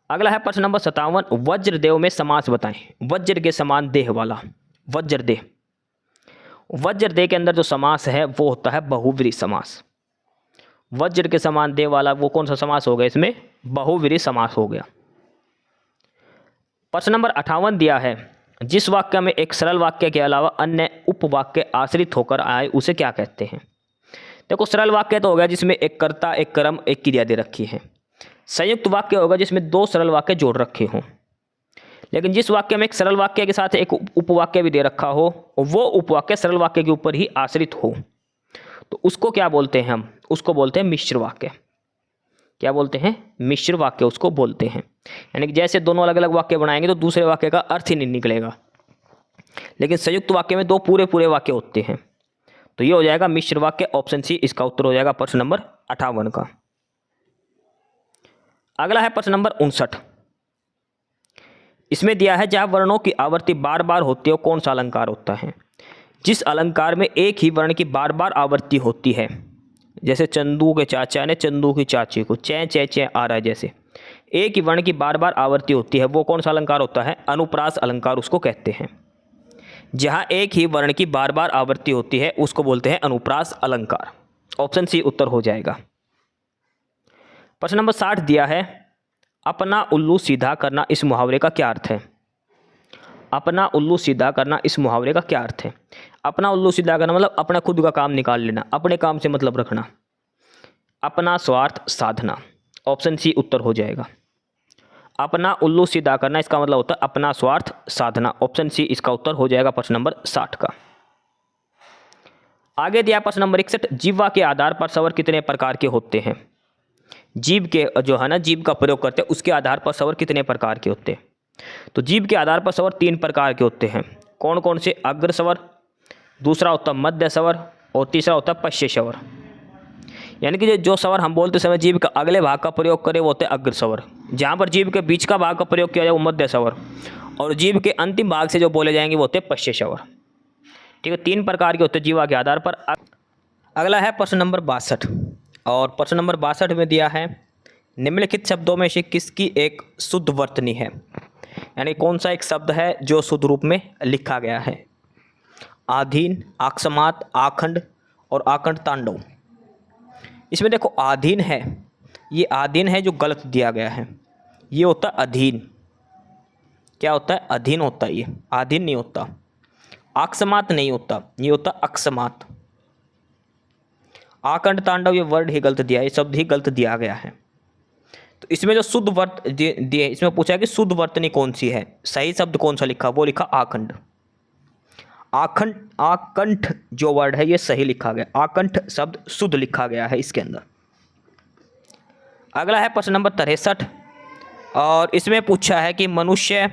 अगला है प्रश्न नंबर 57, वज्रदेव में समास बताएं। वज्र के समान देह वाला, वज्रदेह। वज्रदेह के अंदर जो समास है वो होता है बहुव्रीहि समास। वज्र के समान देह वाला वो कौन सा समास हो गया? इसमें बहुव्रीहि समास हो गया। प्रश्न नंबर 58 दिया है, जिस वाक्य में एक सरल वाक्य के अलावा अन्य उपवाक्य आश्रित होकर आए उसे क्या कहते हैं? देखो, सरल वाक्य तो हो गया जिसमें एक कर्ता, एक कर्म, एक क्रिया दे रखी है। संयुक्त वाक्य होगा जिसमें दो सरल वाक्य जोड़ रखे हों। लेकिन जिस वाक्य में एक सरल वाक्य के साथ एक उपवाक्य भी दे रखा हो, वो उपवाक्य सरल वाक्य के ऊपर ही आश्रित हो, तो उसको क्या बोलते हैं? हम उसको बोलते हैं मिश्र वाक्य। क्या बोलते हैं? मिश्र वाक्य उसको बोलते हैं। यानी कि जैसे दोनों अलग अलग वाक्य बनाएंगे तो दूसरे वाक्य का अर्थ ही नहीं निकलेगा, लेकिन संयुक्त वाक्य में दो पूरे पूरे वाक्य होते हैं, तो ये हो जाएगा मिश्र वाक्य। ऑप्शन सी इसका उत्तर हो जाएगा प्रश्न नंबर 58 का। अगला है प्रश्न नंबर 59। इसमें दिया है, जहां वर्णों की आवृत्ति बार बार होती है कौन सा अलंकार होता है? जिस अलंकार में एक ही वर्ण की बार बार आवृत्ति होती है, जैसे चंदू के चाचा ने चंदू की चाची को चै चै चै आ रहा है, जैसे एक ही वर्ण की बार बार आवृत्ति होती है वो कौन सा अलंकार होता है? अनुप्रास अलंकार उसको कहते हैं। जहां एक ही वर्ण की बार बार आवृत्ति होती है उसको बोलते हैं अनुप्रास अलंकार। ऑप्शन सी उत्तर हो जाएगा। प्रश्न नंबर 60 दिया है, अपना उल्लू सीधा करना इस मुहावरे का क्या अर्थ है? अपना उल्लू सीधा करना इस मुहावरे का क्या अर्थ है? अपना उल्लू सीधा करना मतलब अपना खुद का काम निकाल लेना, अपने काम से मतलब रखना, अपना स्वार्थ साधना। ऑप्शन सी उत्तर हो जाएगा। अपना उल्लू सीधा करना इसका मतलब होता है अपना स्वार्थ साधना। ऑप्शन सी इसका उत्तर हो जाएगा प्रश्न नंबर 60 का। आगे दिया प्रश्न नंबर 61, जीवा के आधार पर स्वर कितने प्रकार के होते हैं? जीव के जो है ना, जीव का प्रयोग करते हैं उसके आधार पर स्वर कितने प्रकार के होते हैं? तो जीव के आधार पर स्वर 3 प्रकार के होते हैं। कौन कौन से? अग्र स्वर, दूसरा होता है मध्य स्वर और तीसरा होता है पश्य स्वर। यानी कि जो स्वर हम बोलते समय जीव का अगले भाग का प्रयोग करें वो होते हैं अग्र स्वर, जहाँ पर जीव के बीच का भाग का प्रयोग किया जाए वो मध्य स्वर, और जीव के अंतिम भाग से जो बोले जाएंगे वो होते हैं पश्य स्वर। ठीक है, 3 प्रकार के होते हैं जीवा के आधार पर। अगला है प्रश्न नंबर 62 और प्रश्न नंबर 62 में दिया है, निम्नलिखित शब्दों में से किसकी एक शुद्ध वर्तनी है? यानी कौन सा एक शब्द है जो शुद्ध रूप में लिखा गया है? आधीन, आकस्मात, आखंड और आखंड तांडव। इसमें देखो आधीन है, ये आधीन है जो गलत दिया गया है, ये होता है अधीन। क्या होता है? अधीन होता है, ये आधीन नहीं होता। आकस्मात नहीं होता, ये होता अकस्मात। आखंड तांडव ये वर्ड ही गलत दिया है, ये शब्द ही गलत दिया गया है। तो इसमें जो शुद्ध वर्त दिए, इसमें पूछा है कि शुद्ध वर्तनी कौन सी है, सही शब्द कौन सा लिखा? वो लिखा आखंड। आखंड, आकंठ जो वर्ड है ये सही लिखा गया, आकंठ शब्द शुद्ध लिखा गया है इसके अंदर। अगला है प्रश्न नंबर 63 और इसमें पूछा है कि मनुष्य,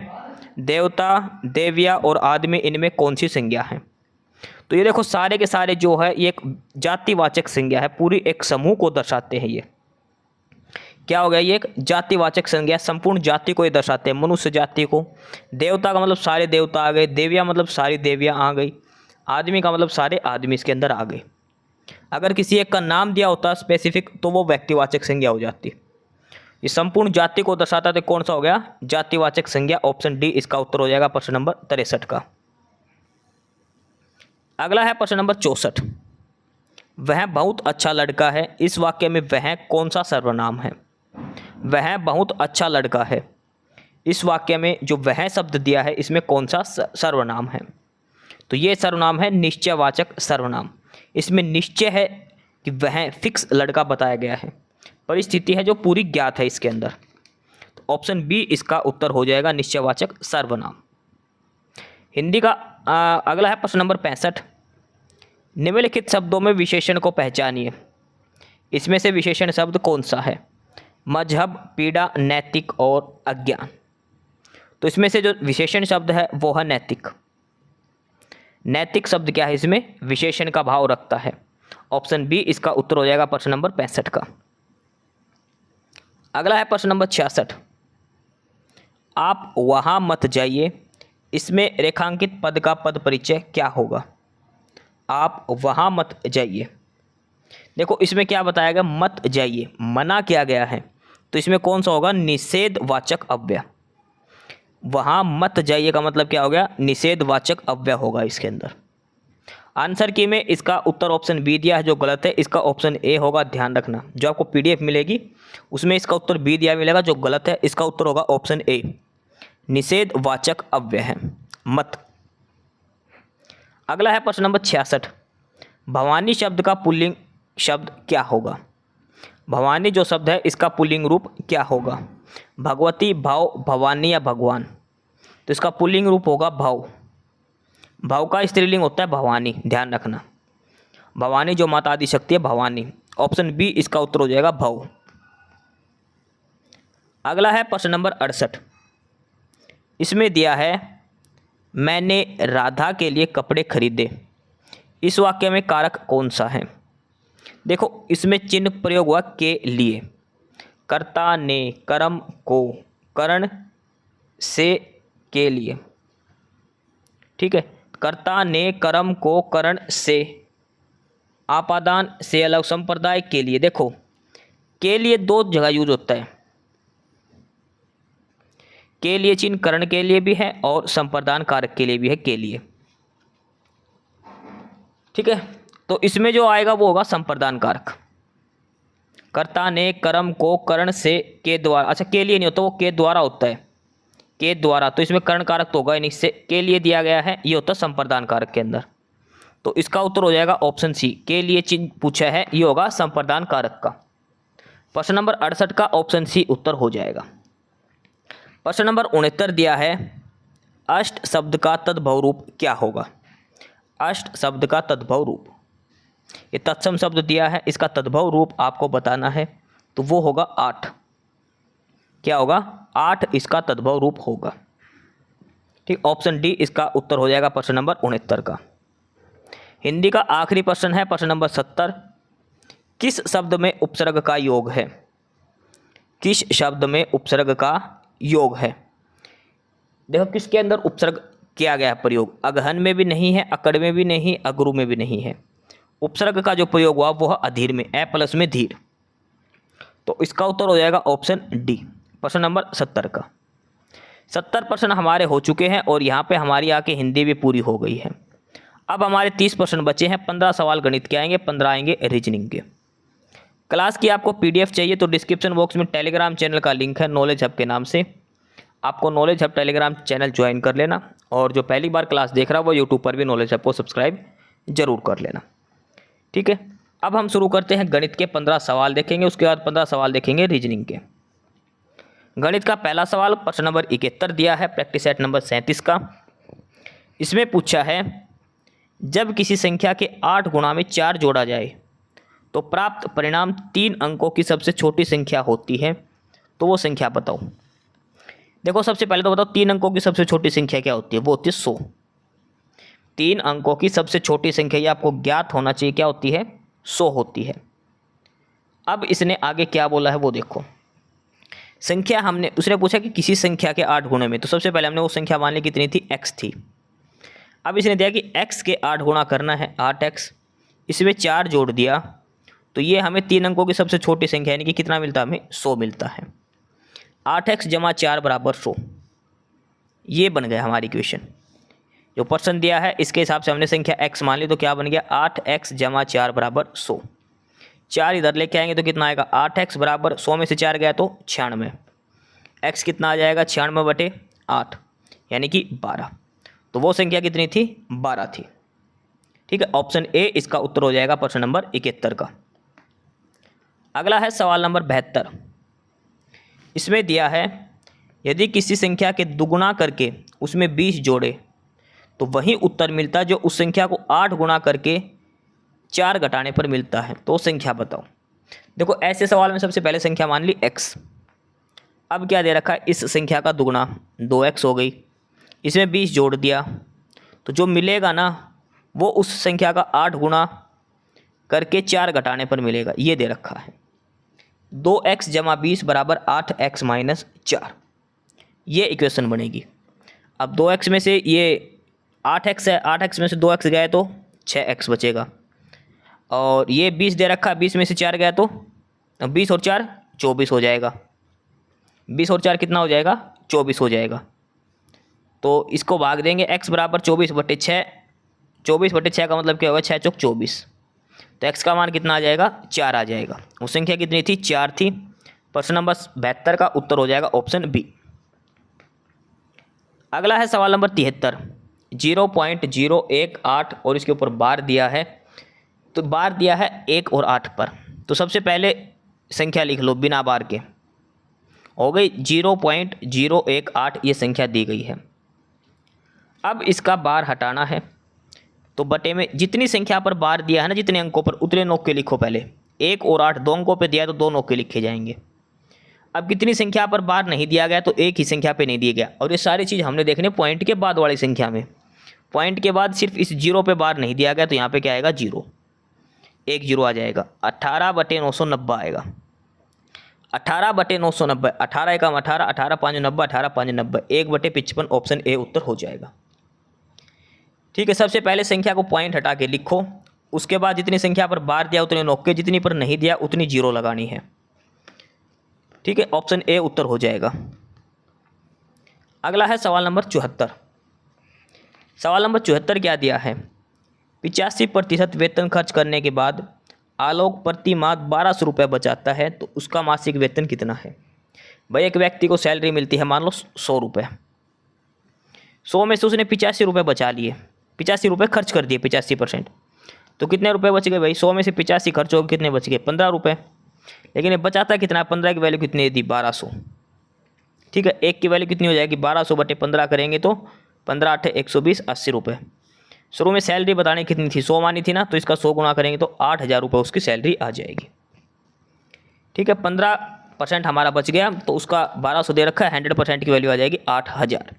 देवता, देविया और आदमी इनमें कौन सी संज्ञा है? तो ये देखो सारे के सारे जो है ये एक जातिवाचक संज्ञा है, पूरी एक समूह को दर्शाते हैं। ये क्या हो गया? ये एक जातिवाचक संज्ञा, संपूर्ण जाति को ये दर्शाते हैं, मनुष्य जाति को। देवता का मतलब सारे देवता आ गए, देविया मतलब सारी देवियाँ आ गई, आदमी का मतलब सारे आदमी इसके अंदर आ गए। अगर किसी एक का नाम दिया होता स्पेसिफिक तो वो व्यक्तिवाचक संज्ञा हो जाती। ये संपूर्ण जाति को दर्शाता तो कौन सा हो गया? जातिवाचक संज्ञा। ऑप्शन डी इसका उत्तर हो जाएगा प्रश्न नंबर 63 का। अगला है प्रश्न नंबर 64, वह बहुत अच्छा लड़का है, इस वाक्य में वह कौन सा सर्वनाम है? वह बहुत अच्छा लड़का है, इस वाक्य में जो वह शब्द दिया है इसमें कौन सा सर्वनाम है? तो ये सर्वनाम है निश्चयवाचक सर्वनाम। इसमें निश्चय है कि वह फिक्स लड़का बताया गया है, परिस्थिति है जो पूरी ज्ञात है इसके अंदर। तो ऑप्शन बी इसका उत्तर हो जाएगा, निश्चयवाचक सर्वनाम। हिंदी का अगला है प्रश्न नंबर 65। निम्नलिखित शब्दों में विशेषण को पहचानिए। इसमें से विशेषण शब्द कौन सा है? मजहब, पीड़ा, नैतिक और अज्ञान। तो इसमें से जो विशेषण शब्द है वो है नैतिक। नैतिक शब्द क्या है? इसमें विशेषण का भाव रखता है। ऑप्शन बी इसका उत्तर हो जाएगा प्रश्न नंबर 65 का। अगला है प्रश्न नंबर 66। आप वहां मत जाइए, इसमें रेखांकित पद का पद परिचय क्या होगा? आप वहां मत जाइए। देखो इसमें क्या बताया गया? मत जाइए, मना किया गया है, तो इसमें कौन सा होगा? निषेधवाचक अव्यय। वहां मत जाइए का मतलब क्या हो गया? निषेधवाचक अव्यय होगा इसके अंदर। आंसर की में इसका उत्तर ऑप्शन बी दिया है जो गलत है, इसका ऑप्शन ए होगा। ध्यान रखना, जो आपको पीडीएफ मिलेगी उसमें इसका उत्तर बी दिया मिलेगा, जो गलत है इसका उत्तर होगा ऑप्शन ए, निषेधवाचक अव्यय है मत। अगला है प्रश्न नंबर 66। भवानी शब्द का पुल्लिंग शब्द क्या होगा? भवानी जो शब्द है इसका पुल्लिंग रूप क्या होगा? भगवती, भाव, भवानी या भगवान। तो इसका पुल्लिंग रूप होगा भाव। भाव का स्त्रीलिंग होता है भवानी, ध्यान रखना। भवानी जो माता आदि शक्ति है भवानी। ऑप्शन बी इसका उत्तर हो जाएगा भाव। अगला है प्रश्न नंबर 68। इसमें दिया है मैंने राधा के लिए कपड़े खरीदे। इस वाक्य में कारक कौन सा है? देखो इसमें चिन्ह प्रयोग हुआ के लिए। कर्ता ने कर्म को करण से के लिए, ठीक है। कर्ता ने कर्म को करण से, आपादान से अलग संप्रदाय के लिए। देखो के लिए दो जगह यूज होता है। के लिए चिन्ह करण के लिए भी है और संप्रदान कारक के लिए भी है के लिए, ठीक है। तो इसमें जो आएगा वो होगा संप्रदान कारक। कर्ता ने कर्म को करण से के द्वारा, अच्छा के लिए नहीं होता, वो के द्वारा होता है, के द्वारा। तो इसमें कर्ण कारक तो होगा ही नहीं, से के लिए दिया गया है, ये होता है संप्रदान कारक के अंदर। तो इसका उत्तर हो जाएगा ऑप्शन सी, के लिए चिन्ह पूछा है, ये होगा संप्रदान कारक का। प्रश्न नंबर 68 का ऑप्शन सी उत्तर हो जाएगा। प्रश्न नंबर 69 दिया है अष्ट शब्द का तद्भव रूप क्या होगा? अष्ट शब्द का तद्भव रूप, ये तत्सम शब्द दिया है, इसका तद्भव रूप आपको बताना है, तो वो होगा 8। क्या होगा? 8 इसका तद्भव रूप होगा, ठीक। ऑप्शन डी इसका उत्तर हो जाएगा प्रश्न नंबर 69 का। हिंदी का आखिरी प्रश्न है प्रश्न नंबर 70। किस शब्द में उपसर्ग का योग है? किस शब्द में उपसर्ग का योग है? देखो किसके अंदर उपसर्ग किया गया है प्रयोग? अगहन में भी नहीं है, अकड़ में भी नहीं, अगरू में भी नहीं है। उपसर्ग का जो प्रयोग हुआ वो है अधीर में, ए प्लस में धीर। तो इसका उत्तर हो जाएगा ऑप्शन डी, प्रश्न नंबर 70 का। 70% हमारे हो चुके हैं और यहाँ पे हमारी आके हिंदी भी पूरी हो गई है। अब हमारे 30% बचे हैं। 15 सवाल गणित के आएंगे, 15 आएंगे रीजनिंग के। क्लास की आपको पीडीएफ चाहिए तो डिस्क्रिप्शन बॉक्स में टेलीग्राम चैनल का लिंक है नॉलेज हब के नाम से, आपको knowledge hub Telegram channel join कर लेना। और जो पहली बार क्लास देख रहा है वो यूट्यूब पर भी नॉलेज हब को सब्सक्राइब जरूर कर लेना, ठीक है। अब हम शुरू करते हैं। गणित के 15 सवाल देखेंगे, उसके बाद 15 सवाल देखेंगे रीजनिंग के। गणित का पहला सवाल प्रश्न नंबर 71 दिया है, प्रैक्टिस सेट नंबर 37 का। इसमें पूछा है जब किसी संख्या के 8 गुणा में 4 जोड़ा जाए तो प्राप्त परिणाम 3 अंकों की सबसे छोटी संख्या होती है, तो वो संख्या बताओ। देखो सबसे पहले तो बताओ 3 अंकों की सबसे छोटी संख्या क्या होती है? वो होती है 100। 3 अंकों की सबसे छोटी संख्या ये आपको ज्ञात होना चाहिए, क्या होती है? 100 होती है। अब इसने आगे क्या बोला है वो देखो। संख्या हमने, उसने पूछा कि किसी संख्या के 8 गुणे में, तो सबसे पहले हमने वो संख्या मान ली कितनी थी? x थी। अब इसने दिया कि x के 8 गुणा करना है, 8x, इसमें 4 जोड़ दिया तो ये हमें 3 अंकों की सबसे छोटी संख्या यानी कि कितना मिलता है? हमें 100 मिलता है। 8x जमा 4 बराबर 100, ये बन गया हमारी इक्वेशन। जो प्रश्न दिया है इसके हिसाब से हमने संख्या x मान ली, तो क्या बन गया? 8x जमा 4 बराबर 100। 4 इधर लेके आएंगे तो कितना आएगा? 8x बराबर 100 में से 4 गया तो 96। x कितना आ जाएगा 96/8 यानी कि 12। तो वो संख्या कितनी थी 12 थी। ठीक है, ऑप्शन ए इसका उत्तर हो जाएगा प्रश्न नंबर 71 का। अगला है सवाल नंबर 72। इसमें दिया है यदि किसी संख्या के दुगुना करके उसमें 20 जोड़े तो वही उत्तर मिलता जो उस संख्या को 8 गुणा करके 4 घटाने पर मिलता है, तो संख्या बताओ। देखो ऐसे सवाल में सबसे पहले संख्या मान ली x। अब क्या दे रखा है, इस संख्या का दुगुना 2x हो गई, इसमें 20 जोड़ दिया तो जो मिलेगा ना वो उस संख्या का 8 गुणा करके 4 घटाने पर मिलेगा। ये दे रखा है 2x जमा 20 बराबर 8x माइनस 4। ये इक्वेशन बनेगी। अब 2x में से ये 8x है, 8x में से 2x गए तो 6x बचेगा, और ये 20 दे रखा है, 20 में से 4 गया तो 20 और 4 24 हो जाएगा। 20 और 4 कितना हो जाएगा 24 हो जाएगा। तो इसको भाग देंगे, x बराबर 24/6, 24/6 का मतलब क्या होगा 6 चौक 24, तो x का मान कितना आ जाएगा 4 आ जाएगा। वो संख्या कितनी थी 4 थी। प्रश्न नंबर 72 का उत्तर हो जाएगा ऑप्शन बी। अगला है सवाल नंबर 73। 0.018 और इसके ऊपर बार दिया है, तो बार दिया है 1 और 8 पर। तो सबसे पहले संख्या लिख लो बिना बार के, हो गई 0.018 ये संख्या दी गई है। अब इसका बार हटाना है, तो बटे में जितनी संख्या पर बार दिया है ना, जितने अंकों पर उतने नौके लिखो। पहले 1 और 8 दो अंकों पे दिया तो 2 नौके लिखे जाएंगे। अब कितनी संख्या पर बार नहीं दिया गया तो एक ही संख्या पे नहीं दिया गया, और ये सारी चीज़ हमने देखने पॉइंट के बाद वाली संख्या में। पॉइंट के बाद सिर्फ इस 0 पे बार नहीं दिया गया, तो यहाँ पे क्या आएगा 0, 1 0 आ जाएगा। 18/990 आएगा। 18/990, 18 एकम 18, 18 5 90, 18 5 90, 1/55 ऑप्शन ए उत्तर हो जाएगा। ठीक है, सबसे पहले संख्या को पॉइंट हटा के लिखो, उसके बाद जितनी संख्या पर बार दिया उतने नौके, जितनी पर नहीं दिया उतनी 0 लगानी है। ठीक है, ऑप्शन ए उत्तर हो जाएगा। अगला है सवाल नंबर 74। सवाल नंबर 74 क्या दिया है, 85% वेतन खर्च करने के बाद आलोक प्रति माह 1200 रुपये बचाता है, तो उसका मासिक वेतन कितना है। भाई एक व्यक्ति को सैलरी मिलती है मान लो 100 रुपये, 100 में से उसने 85 रुपये बचा लिए, 85 रुपये खर्च कर दिए 85%, तो कितने रुपए बच गए भाई। 100 में से 85 खर्च हो गए, कितने बच गए 15 रुपये। लेकिन ये बचाता कितना, 15 की वैल्यू कितनी दी 1200। ठीक है, एक की वैल्यू कितनी हो जाएगी 1200/15 करेंगे तो 15 8 120, 80 रुपये। शुरू में सैलरी बताने कितनी थी 100 मानी थी ना, तो इसका 100 गुणा करेंगे तो 8000 रुपये उसकी सैलरी आ जाएगी। ठीक है, 15% हमारा बच गया, तो उसका 1200 दे रखा है, 100% की वैल्यू आ जाएगी 8000।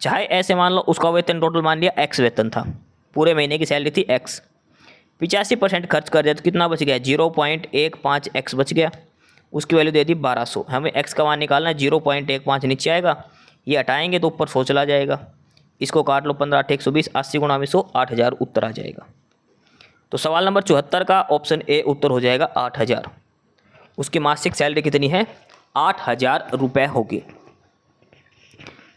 चाहे ऐसे मान लो उसका वेतन टोटल मान लिया x वेतन था, पूरे महीने की सैलरी थी x, 85% खर्च कर दिया तो कितना बच गया 0.15x बच गया, उसकी वैल्यू दे दी 1200। हमें x का मान निकालना है, 0.15 नीचे आएगा, ये हटाएंगे तो ऊपर 100 चला जाएगा, इसको काट लो 15 8 120, 80 गुणा में 100, 8000 उत्तर आ जाएगा। तो सवाल नंबर 74 का ऑप्शन ए उत्तर हो जाएगा 8000। उसकी मासिक सैलरी कितनी है 8000 रुपये होगी।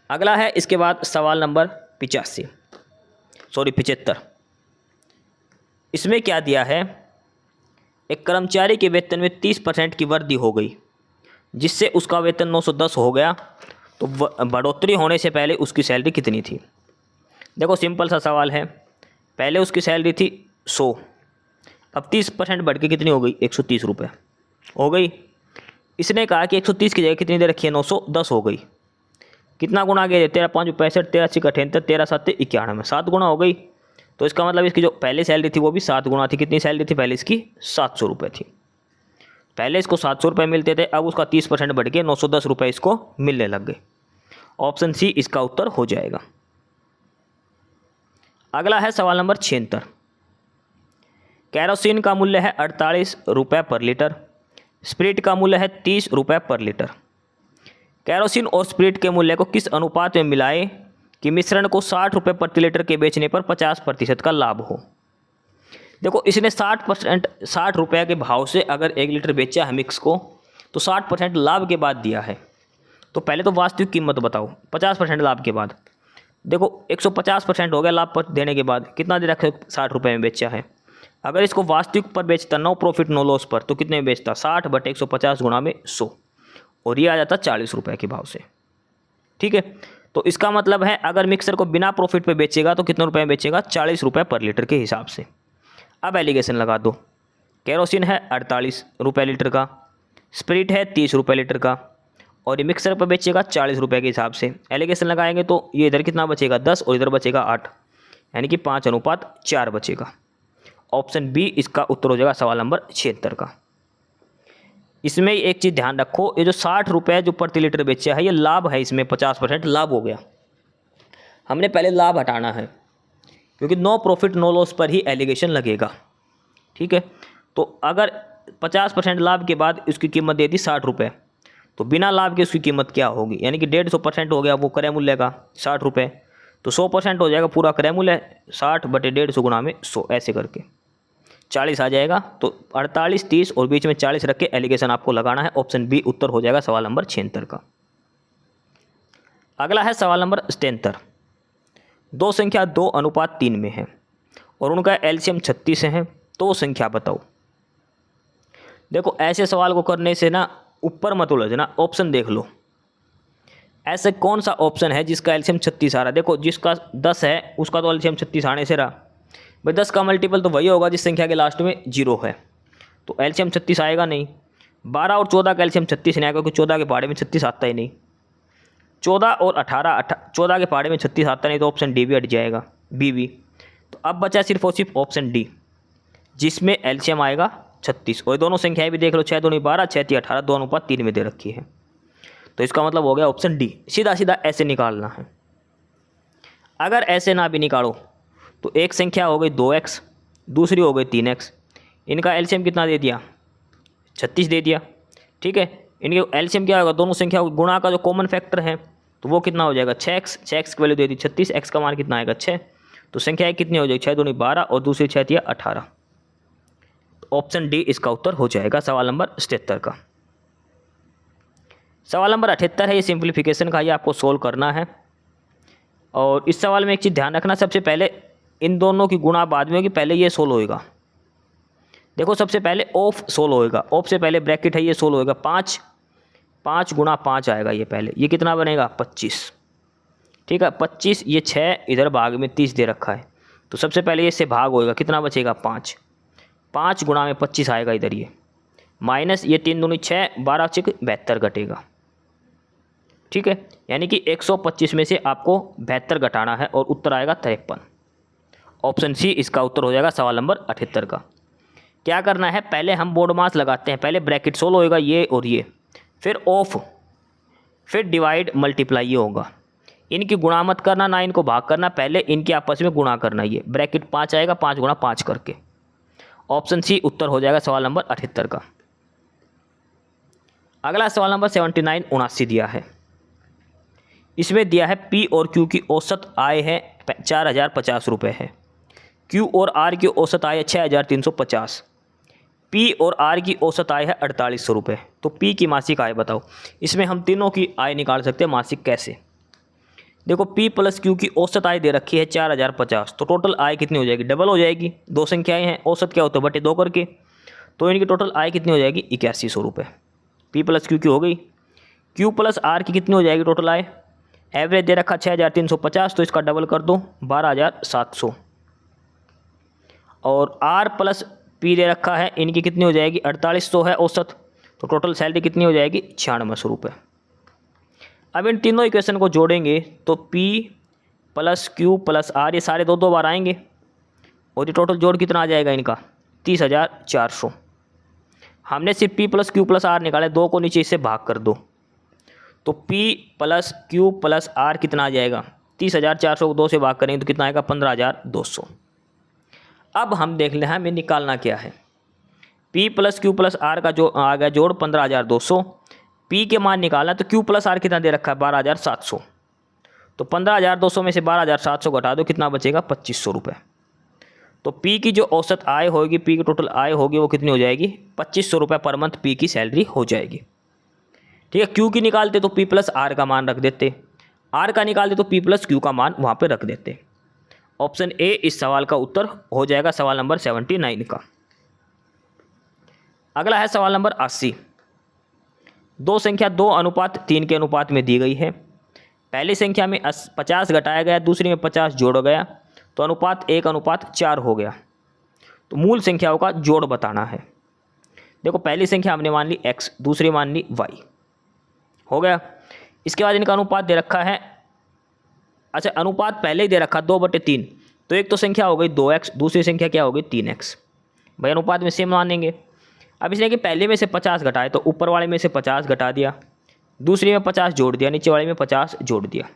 अगला है इसके बाद सवाल नंबर 75। इसमें क्या दिया है, एक कर्मचारी के वेतन में 30% की वृद्धि हो गई, जिससे उसका वेतन 910 हो गया, तो बढ़ोतरी होने से पहले उसकी सैलरी कितनी थी। देखो सिंपल सा सवाल है, पहले उसकी सैलरी थी 100, अब 30% बढ़ के कितनी हो गई 130 रुपये हो गई। इसने कहा कि 130 की जगह कितनी दे रखी है 910 हो गई, कितना गुना गया 13 5 65, 13 6 78, 13 7 91, 7 गुना हो गई। तो इसका मतलब इसकी जो पहले सैलरी थी वो भी 7 गुना थी। कितनी सैलरी थी पहले इसकी 700 रुपये थी, पहले इसको 700 रुपये मिलते थे, अब उसका 30% बढ़ के 910 रुपये इसको मिलने लग गए। ऑप्शन सी इसका उत्तर हो जाएगा। अगला है सवाल नंबर 76। कैरोसिन का मूल्य है 48 रुपये पर लीटर, स्प्रिट का मूल्य है 30 रुपये पर लीटर। कैरोसिन और स्प्रिट के मूल्य को किस अनुपात में मिलाएं कि मिश्रण को 60 रुपये प्रति लीटर के बेचने पर 50% का लाभ हो। देखो इसने 60 रुपये के भाव से अगर 1 लीटर बेचा है मिक्स को, तो 60% लाभ के बाद दिया है। तो पहले तो वास्तविक कीमत बताओ 50% लाभ के बाद। देखो 150% हो गया लाभ पर देने के बाद, कितना दे रखा है 60 रुपये में बेचा है। अगर इसको वास्तविक पर बेचता, नो प्रॉफिट नो लॉस पर, तो कितने में बेचता 60/150 गुणा में 100, और ये आ जाता 40 रुपये के भाव से। ठीक है, तो इसका मतलब है अगर मिक्सर को बिना प्रॉफिट पे बेचेगा तो कितने रुपए में बेचेगा, 40 रुपये पर लीटर के हिसाब से। अब एलिगेशन लगा दो, केरोसिन है 48 रुपये लीटर का, स्प्रिट है 30 रुपये लीटर का, और ये मिक्सर पर बेचेगा 40 रुपये के हिसाब से। एलिगेशन लगाएंगे तो ये इधर कितना बचेगा 10 और इधर बचेगा 8, यानी कि 5:4 बचेगा। ऑप्शन बी इसका उत्तर हो जाएगा सवाल नंबर 76 का। इसमें एक चीज़ ध्यान रखो, ये जो 60 रुपये जो प्रति लीटर बेचा है ये लाभ है, इसमें 50% लाभ हो गया। हमने पहले लाभ हटाना है क्योंकि नो प्रॉफिट नो लॉस पर ही एलिगेशन लगेगा। ठीक है, तो अगर 50% लाभ के बाद उसकी कीमत दे दी 60 रुपये, तो बिना लाभ के उसकी कीमत क्या होगी, यानी कि 150% हो गया वो क्रय मूल्य का 60 रुपये, तो 100% हो जाएगा पूरा क्रय मूल्य 60/150 गुणा में 100, ऐसे करके 40 आ जाएगा। तो 48, 30 और बीच में 40 रख के एलिगेशन आपको लगाना है। ऑप्शन बी उत्तर हो जाएगा सवाल नंबर 76 का। अगला है सवाल नंबर 77। दो संख्या 2:3 में है और उनका एलसीएम 36 है, तो संख्या बताओ। देखो ऐसे सवाल को करने से ना ऊपर मत उलझना, ऑप्शन देख लो। ऐसे कौन सा ऑप्शन है जिसका एलसीएम 36 आ रहा है। देखो जिसका 10 है उसका तो एलसीएम 36 आने से रहा भाई, 10 का मल्टीपल तो वही होगा जिस संख्या के लास्ट में 0 है, तो एलसीएम 36 आएगा नहीं। 12 और 14 का एलसीएम 36 नहीं आएगा क्योंकि 14 के पहाड़े में 36 आता ही नहीं। 14 और 18 14 के पहाड़े में 36 आता नहीं, तो ऑप्शन डी भी हट जाएगा, बी भी। तो अब बचा सिर्फ और सिर्फ ऑप्शन डी जिसमें एलसीएम आएगा 36। और दोनों संख्याएं भी देख लो, 6 दूनी 12, 6 3 18, 2:3 में दे रखी है। तो इसका मतलब हो गया ऑप्शन डी। सीधा सीधा ऐसे निकालना है। अगर ऐसे ना भी निकालो तो एक संख्या हो गई 2x, दूसरी हो गई 3x, इनका एलसीएम कितना दे दिया 36 दे दिया। ठीक है, इनके एलसीएम क्या होगा, दोनों संख्या गुणा का जो कॉमन फैक्टर है तो वो कितना हो जाएगा 6x। 6x की वैल्यू दे दी 36, x का मान कितना आएगा 6, तो संख्या कितनी हो जाएगी 6 दूनी 12 और दूसरी 6 3 18। ऑप्शन डी इसका उत्तर हो जाएगा सवाल नंबर 77 का। सवाल नंबर 78 है, ये सिंप्लीफिकेशन का, ये आपको सोल्व करना है। और इस सवाल में एक चीज़ ध्यान रखना, सबसे पहले इन दोनों की गुणा बाद में होगी, पहले ये सोल्व होएगा। देखो सबसे पहले ऑफ सोल्व होएगा, ऑफ से पहले ब्रैकेट है ये सोल्व होएगा। 5 × 5 आएगा ये पहले, ये कितना बनेगा 25। ठीक है, 25 ये 6 इधर भाग में 30 दे रखा है, तो सबसे पहले ये इससे भाग होएगा, कितना बचेगा 5। 5 गुणा में 25 आएगा इधर, ये माइनस ये 3 दूनी 6, 12 × 72 घटेगा। ठीक है, यानी कि 125 में से आपको 72 घटाना है और उत्तर आएगा 53। ऑप्शन सी इसका उत्तर हो जाएगा सवाल नंबर 78 का। क्या करना है, पहले हम बोर्ड मास लगाते हैं, पहले ब्रैकेट सोल्व होएगा ये और ये, फिर ऑफ, फिर डिवाइड मल्टीप्लाई ये होगा। इनकी गुणा मत करना ना इनको भाग करना, पहले इनके आपस में गुणा करना। ये ब्रैकेट 5 आएगा, 5 × 5 करके। ऑप्शन सी उत्तर हो जाएगा सवाल नंबर 78 का। अगला सवाल नंबर 79 79 दिया है। इसमें दिया है पी और क्यू की औसत आय है 4050 रुपये है, क्यू और आर की औसत आय है 6350, पी और आर की औसत आय है 4800 रुपये। तो पी की मासिक आय बताओ। इसमें हम तीनों की आय निकाल सकते हैं मासिक, कैसे। देखो पी प्लस क्यू की औसत आय दे रखी है 4050, तो टोटल आय कितनी हो जाएगी, डबल हो जाएगी। दो संख्याएं हैं, औसत क्या होता है 2 करके, तो इनकी टोटल आय कितनी हो जाएगी 8100 रुपये। पी प्लस क्यू की हो गई। क्यू प्लस आर की कितनी हो जाएगी टोटल आय, एवरेज दे रखा 6350, तो इसका डबल कर दो 12700। और आर प्लस पी दे रखा है, इनकी कितनी हो जाएगी 4800 है औसत, तो टोटल सैलरी कितनी हो जाएगी 9600 रुपये। अब इन तीनों इक्वेशन को जोड़ेंगे तो P plus Q plus R ये सारे 2 बार आएंगे और ये टोटल जोड़ कितना आ जाएगा इनका 30400। हमने सिर्फ P plus Q plus R निकाले, 2 को नीचे इससे भाग कर दो, तो P plus Q plus R कितना आ जाएगा 30400 को 2 से भाग करेंगे तो कितना आएगा 15200। अब हम देख लें हमें निकालना क्या है। P plus Q plus R का जो आ गया जोड़ 15200, P के मान निकालना, तो Q प्लस आर कितना दे रखा है 12700, तो 15200 में से 12700 घटा दो, कितना बचेगा 2500 रुपये। तो P की जो औसत आय होगी, P की टोटल आय होगी वो कितनी हो जाएगी 2500 रुपये पर मंथ P की सैलरी हो जाएगी। ठीक है, क्यू की निकालते तो P प्लस आर का मान रख देते, आर का निकालते तो P प्लस क्यू का मान वहाँ पे रख देते। ऑप्शन ए इस सवाल का उत्तर हो जाएगा सवाल नंबर 79 का। अगला है सवाल नंबर 80। दो संख्या 2:3 के अनुपात में दी गई है। पहली संख्या में 50 घटाया गया, दूसरी में 50 जोड़ा गया, तो अनुपात 1:4 हो गया। तो मूल संख्याओं का जोड़ बताना है। देखो पहली संख्या हमने मान ली x, दूसरी मान ली y, हो गया। इसके बाद इनका अनुपात दे रखा है, अच्छा अनुपात पहले ही दे रखा 2/3, तो एक तो संख्या हो गई 2x, दूसरी संख्या क्या हो गई 3x। भाई अनुपात में सेम मानेंगे। अब इसने कि पहले में से 50 घटाए, तो ऊपर वाले में से 50 घटा दिया, दूसरी में 50 जोड़ दिया, नीचे वाले में 50 जोड़ दिया।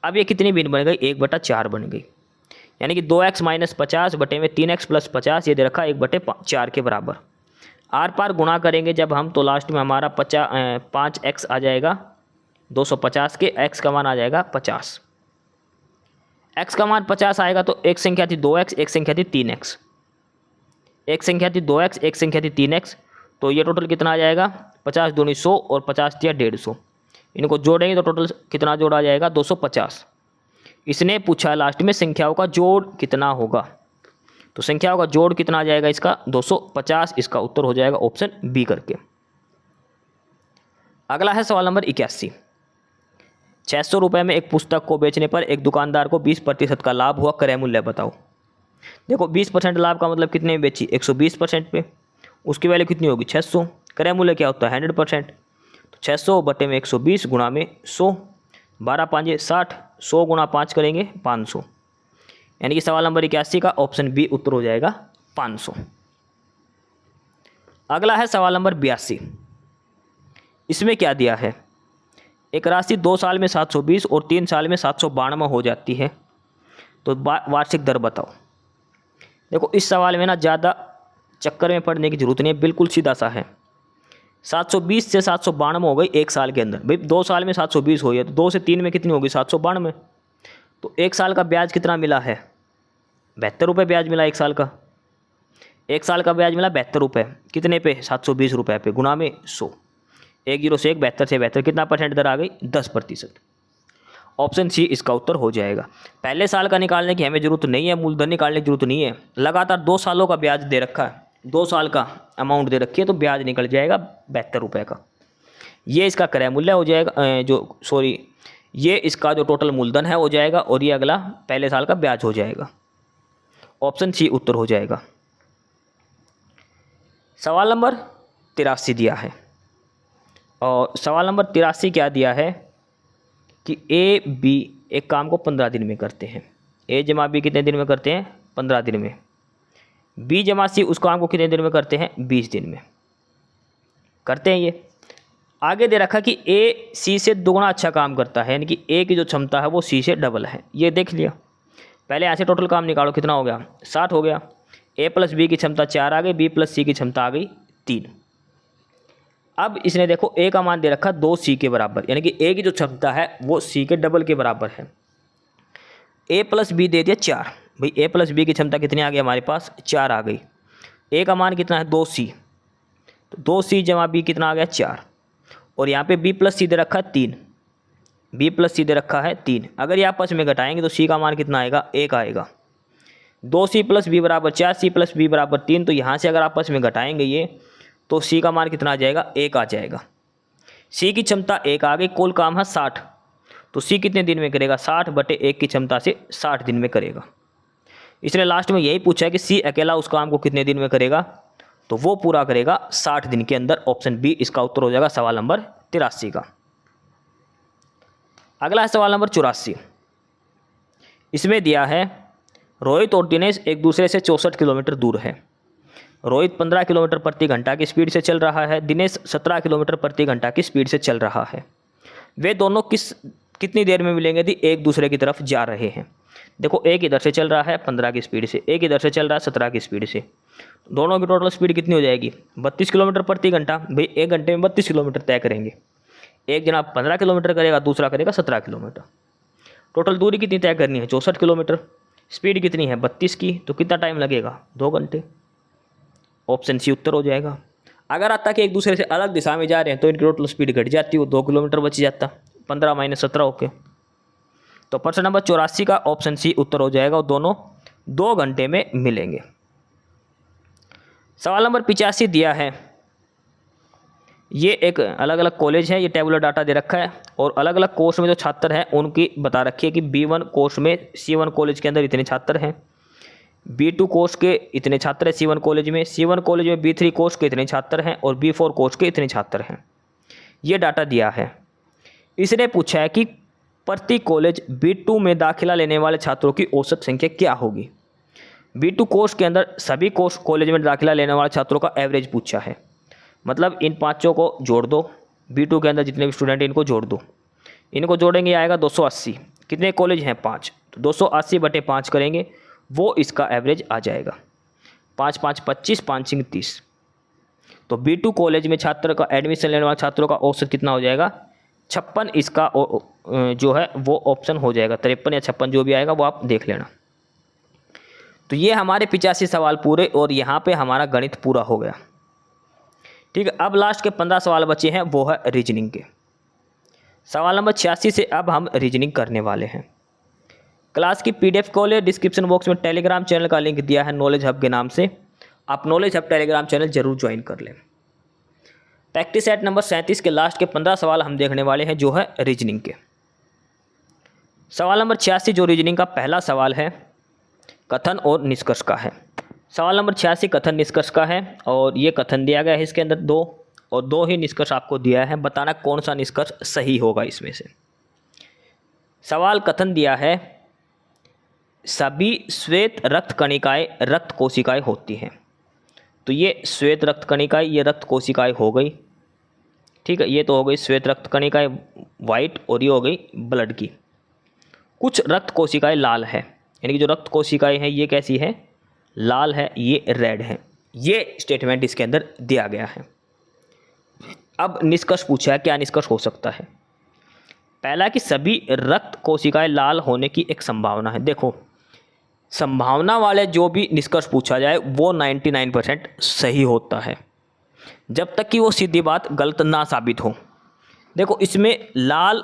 अब ये कितनी भिन्न बन गई, 1/4 बन गई। यानी कि 2x - 50 बटे में 3x + 50, ये दे रखा 1/4 के बराबर। आर पार गुणा करेंगे जब हम, तो लास्ट में हमारा 5x आ जाएगा 250 के, x का मान आ जाएगा 50। x का मान 50 आएगा तो एक संख्या थी 2x, एक संख्या थी 3x, एक संख्या थी 2x, एक संख्या थी 3x, तो ये टोटल कितना आ जाएगा 50 दूनी 100 और 50 दिया 150। इनको जोड़ेंगे तो टोटल कितना जोड़ आ जाएगा 250। इसने पूछा लास्ट में संख्याओं का जोड़ कितना होगा, तो संख्याओं का जोड़ कितना आ जाएगा इसका 250। इसका उत्तर हो जाएगा ऑप्शन बी करके। अगला है सवाल नंबर 81। 600 रुपये में एक पुस्तक को बेचने पर एक दुकानदार को 20% का लाभ हुआ, क्रय मूल्य बताओ। देखो 20% लाभ का मतलब कितने में बेची, 120% पे, उसकी वैल्यू कितनी होगी 600। क्रय मूल्य क्या होता है 100%, तो 600 बटे में 120 गुणा में 100, 12 5 60, 100 गुणा 5 करेंगे 500। यानी कि सवाल नंबर 81 का ऑप्शन बी उत्तर हो जाएगा 500। अगला है सवाल नंबर 82। इसमें क्या दिया है, एक राशि 2 साल में 720 और 3 साल में 792 हो जाती है, तो वार्षिक दर बताओ। देखो इस सवाल में ना ज़्यादा चक्कर में पड़ने की जरूरत नहीं है, बिल्कुल सीधा सा है। 720 से 792 हो गई एक साल के अंदर। भाई 2 साल में 720 हुई है, तो 2 से 3 में कितनी होगी 792। तो एक साल का ब्याज कितना मिला है 72 रुपये ब्याज मिला एक साल का। एक साल का ब्याज मिला 72 रुपये, कितने पे 720 रुपये पे, गुणा में 100। 10 से 1, 72 से 72, कितना परसेंट दर आ गई 10%। ऑप्शन सी इसका उत्तर हो जाएगा। पहले साल का निकालने की हमें जरूरत नहीं है, मूलधन निकालने की जरूरत नहीं है, लगातार 2 सालों का ब्याज दे रखा है, 2 साल का अमाउंट दे रखी है, तो ब्याज निकल जाएगा 72 रुपये का। ये इसका क्रय मूल्य हो जाएगा, ये इसका जो टोटल मूलधन है हो जाएगा, और ये अगला पहले साल का ब्याज हो जाएगा। ऑप्शन सी उत्तर हो जाएगा। सवाल नंबर 83 दिया है, और सवाल नंबर 83 क्या दिया है कि ए बी एक काम को 15 दिन में करते हैं। ए जमा बी कितने दिन में करते हैं 15 दिन में। बी जमा सी उस काम को कितने दिन में करते हैं 20 दिन में करते हैं। ये आगे दे रखा कि ए सी से दुगना अच्छा काम करता है, यानी कि ए की जो क्षमता है वो सी से डबल है। ये देख लिया। पहले यहाँ से टोटल काम निकालो, कितना हो गया 60 हो गया। ए प्लस बी की क्षमता 4 आ गई, बी प्लस सी की क्षमता आ गई 3। अब इसने देखो ए का मान दे रखा 2 सी के बराबर, यानी कि ए की जो क्षमता है वो सी के डबल के बराबर है। ए प्लस बी दे दिया 4। भाई ए प्लस बी की क्षमता कितनी आ गई हमारे पास 4 आ गई। ए का मान कितना है 2 सी, तो 2 सी जमा बी कितना आ गया 4। और यहाँ पे बी प्लस सी दे रखा है 3, बी प्लस सी दे रखा है 3। अगर ये आपस में घटाएंगे तो सी का मान कितना आएगा 1 आएगा। 2 सी प्लस बी बराबर 4, सी प्लस बी बराबर 3। तो यहाँ से अगर आपस में घटाएंगे ये, तो सी का मान कितना आ जाएगा 1 आ जाएगा। सी की क्षमता 1 आ गई, कुल काम है 60, तो सी कितने दिन में करेगा 60 बटे 1 की क्षमता से 60 दिन में करेगा। इसने लास्ट में यही पूछा है कि सी अकेला उस काम को कितने दिन में करेगा, तो वो पूरा करेगा 60 दिन के अंदर। ऑप्शन बी इसका उत्तर हो जाएगा सवाल नंबर 83 का। अगला है सवाल नंबर 84। इसमें दिया है रोहित और दिनेश एक दूसरे से 64 किलोमीटर दूर है। रोहित 15 किलोमीटर प्रति घंटा की स्पीड से चल रहा है, दिनेश 17 किलोमीटर प्रति घंटा की स्पीड से चल रहा है। वे दोनों कितनी देर में मिलेंगे यदि एक दूसरे की तरफ जा रहे हैं। देखो एक इधर से चल रहा है 15 की स्पीड से, एक इधर से चल रहा है 17 की स्पीड से, दोनों की टोटल स्पीड कितनी हो जाएगी 32 किलोमीटर प्रति घंटा। भाई 1 घंटे में 32 किलोमीटर तय करेंगे। एक जना 15 किलोमीटर करेगा, दूसरा करेगा 17 किलोमीटर। टोटल दूरी कितनी तय करनी है 64 किलोमीटर, स्पीड कितनी है 32 की, तो कितना टाइम लगेगा 2 घंटे। ऑप्शन सी उत्तर हो जाएगा। अगर आता कि एक दूसरे से अलग दिशा में जा रहे हैं तो इनकी टोटल स्पीड घट जाती है, वो 2 किलोमीटर बच जाता, 15 - 17 ओके। तो प्रश्न नंबर 84 का ऑप्शन सी उत्तर हो जाएगा, और दोनों 2 घंटे में मिलेंगे। सवाल नंबर 85 दिया है ये एक अलग अलग कॉलेज है, ये टेबुलर डाटा दे रखा है और अलग अलग कोर्स में जो छात्र हैं उनकी बता रखी है कि B1 कोर्स में C1 कॉलेज के अंदर इतने छात्र हैं, B2 कोर्स के इतने छात्र हैं C1 कॉलेज में, C1 कॉलेज में B3 कोर्स के इतने छात्र हैं और B4 कोर्स के इतने छात्र हैं। ये डाटा दिया है। इसने पूछा है कि प्रति कॉलेज B2 में दाखिला लेने वाले छात्रों की औसत संख्या क्या होगी। B2 कोर्स के अंदर सभी कोर्स कॉलेज में दाखिला लेने वाले छात्रों का एवरेज पूछा है, मतलब इन पाँचों को जोड़ दो, B2 के अंदर जितने भी स्टूडेंट हैं इनको जोड़ दो, इनको जोड़ेंगे आएगा 280। कितने कॉलेज हैं 5, तो 280/5 करेंगे, वो इसका एवरेज आ जाएगा। 5 5 25, 5 5 30। तो B2 कॉलेज में छात्र का एडमिशन लेने वाले छात्रों का औसत कितना हो जाएगा 56। इसका जो है वो ऑप्शन हो जाएगा 53 या 56 जो भी आएगा वो आप देख लेना। तो ये हमारे 85 सवाल पूरे और यहाँ पे हमारा गणित पूरा हो गया। ठीक है, अब लास्ट के 15 सवाल बचे हैं, वो है रीजनिंग के। सवाल नंबर 86 से अब हम रीजनिंग करने वाले हैं। क्लास की PDF खोले, डिस्क्रिप्शन बॉक्स में टेलीग्राम चैनल का लिंक दिया है नॉलेज हब के नाम से, आप नॉलेज हब टेलीग्राम चैनल जरूर ज्वाइन कर लें। प्रैक्टिस सेट नंबर 37 के लास्ट के 15 सवाल हम देखने वाले हैं जो है रीजनिंग के। सवाल नंबर 86 जो रीजनिंग का पहला सवाल है कथन और निष्कर्ष का है। सवाल नंबर 86 कथन निष्कर्ष का है और ये कथन दिया गया है इसके अंदर 2 और 2 ही निष्कर्ष आपको दिया है, बताना कौन सा निष्कर्ष सही होगा इसमें से। सवाल कथन दिया है सभी श्वेत रक्त कणिकाएं रक्त कोशिकाएं होती हैं। तो ये श्वेत रक्त कणिकाएं, ये रक्त कोशिकाएं हो गई। ठीक है, ये तो हो गई श्वेत रक्त कणिकाएं वाइट और ये हो गई ब्लड की। कुछ रक्त कोशिकाएं लाल है, यानी कि जो रक्त कोशिकाएं हैं ये कैसी है लाल है, ये रेड है। ये स्टेटमेंट इसके अंदर दिया गया है। अब निष्कर्ष पूछा है, क्या निष्कर्ष हो सकता है। पहला कि सभी रक्त कोशिकाएं लाल होने की एक संभावना है। देखो संभावना वाले जो भी निष्कर्ष पूछा जाए वो 99% सही होता है, जब तक कि वो सीधी बात गलत ना साबित हो। देखो इसमें लाल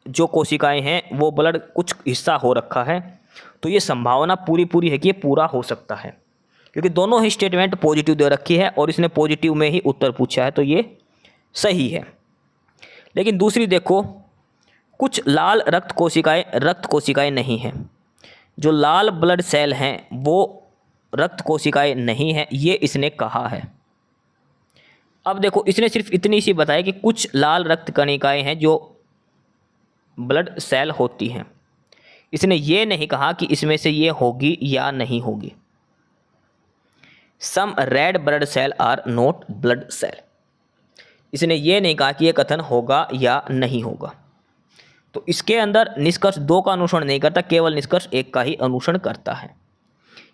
जो कोशिकाएं हैं वो ब्लड कुछ हिस्सा हो रखा है, तो ये संभावना पूरी है कि ये पूरा हो सकता है, क्योंकि दोनों ही स्टेटमेंट पॉजिटिव दे रखी है और इसने पॉजिटिव में ही उत्तर पूछा है, तो ये सही है। लेकिन दूसरी देखो, कुछ लाल रक्त कोशिकाएं नहीं हैं। जो लाल ब्लड सेल हैं वो रक्त कोशिकाएं नहीं हैं, ये इसने कहा है। अब देखो इसने सिर्फ इतनी सी बताया कि कुछ लाल रक्त कणिकाएं हैं जो ब्लड सेल होती हैं। इसने ये नहीं कहा कि इसमें से ये होगी या नहीं होगी। Some red blood cell are not blood cell, इसने ये नहीं कहा कि ये कथन होगा या नहीं होगा। तो इसके अंदर निष्कर्ष 2 का अनुसरण नहीं करता, केवल निष्कर्ष 1 का ही अनुसरण करता है।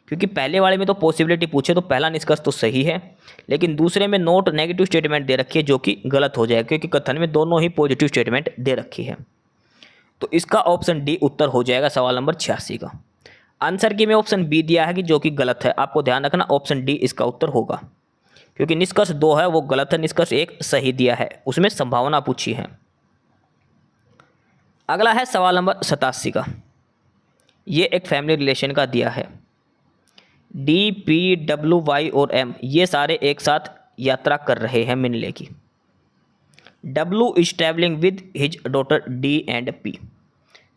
क्योंकि पहले वाले में तो पॉसिबिलिटी पूछे तो पहला निष्कर्ष तो सही है, लेकिन दूसरे में नोट नेगेटिव स्टेटमेंट दे रखी है जो कि गलत हो जाएगा, क्योंकि कथन में दोनों ही पॉजिटिव स्टेटमेंट दे रखी है। तो इसका ऑप्शन डी उत्तर हो जाएगा सवाल नंबर 86 का। आंसर की में ऑप्शन बी दिया है कि जो कि गलत है, आपको ध्यान रखना ऑप्शन डी इसका उत्तर होगा, क्योंकि निष्कर्ष 2 है वो गलत है, निष्कर्ष 1 सही दिया है, उसमें संभावना पूछी है। अगला है सवाल नंबर 87 का। ये एक फैमिली रिलेशन का दिया है। डी, पी, डब्ल्यू, वाई और एम ये सारे एक साथ यात्रा कर रहे हैं मिलने की। W is travelling with his daughter D and P.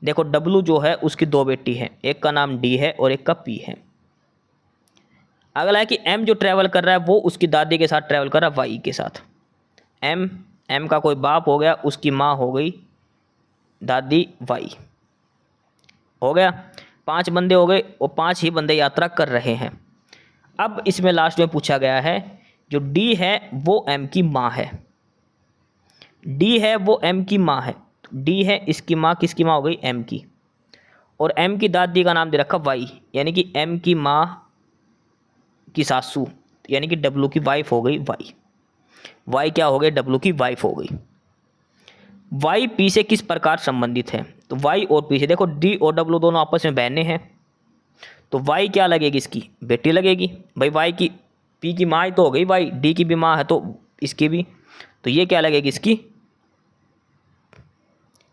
देखो डब्ल्यू जो है उसकी 2 बेटी हैं, एक का नाम डी है और एक का पी है। अगला है कि एम जो ट्रैवल कर रहा है वो उसकी दादी के साथ ट्रैवल कर रहा है वाई के साथ। एम का कोई बाप हो गया, उसकी माँ हो गई दादी वाई, हो गया 5 बंदे हो गए और 5 ही बंदे यात्रा कर रहे हैं। अब इसमें लास्ट में पूछा गया है जो डी है वो एम की माँ है, डी है वो एम की माँ है, डी है इसकी माँ, किसकी माँ हो गई एम की, और एम की दादी का नाम दे रखा वाई, यानी कि एम की माँ की सासू, यानी कि डब्ल्यू की वाइफ हो गई वाई। वाई क्या हो गई डब्ल्यू की वाइफ हो गई। वाई पी से किस प्रकार संबंधित है, तो वाई और पी से, देखो डी और डब्ल्यू दोनों आपस में बहनें हैं, तो वाई क्या लगेगी इसकी बेटी लगेगी भाई। वाई की पी की माँ ही तो हो गई वाई, डी की भी माँ है तो इसकी भी, तो ये क्या लगेगी इसकी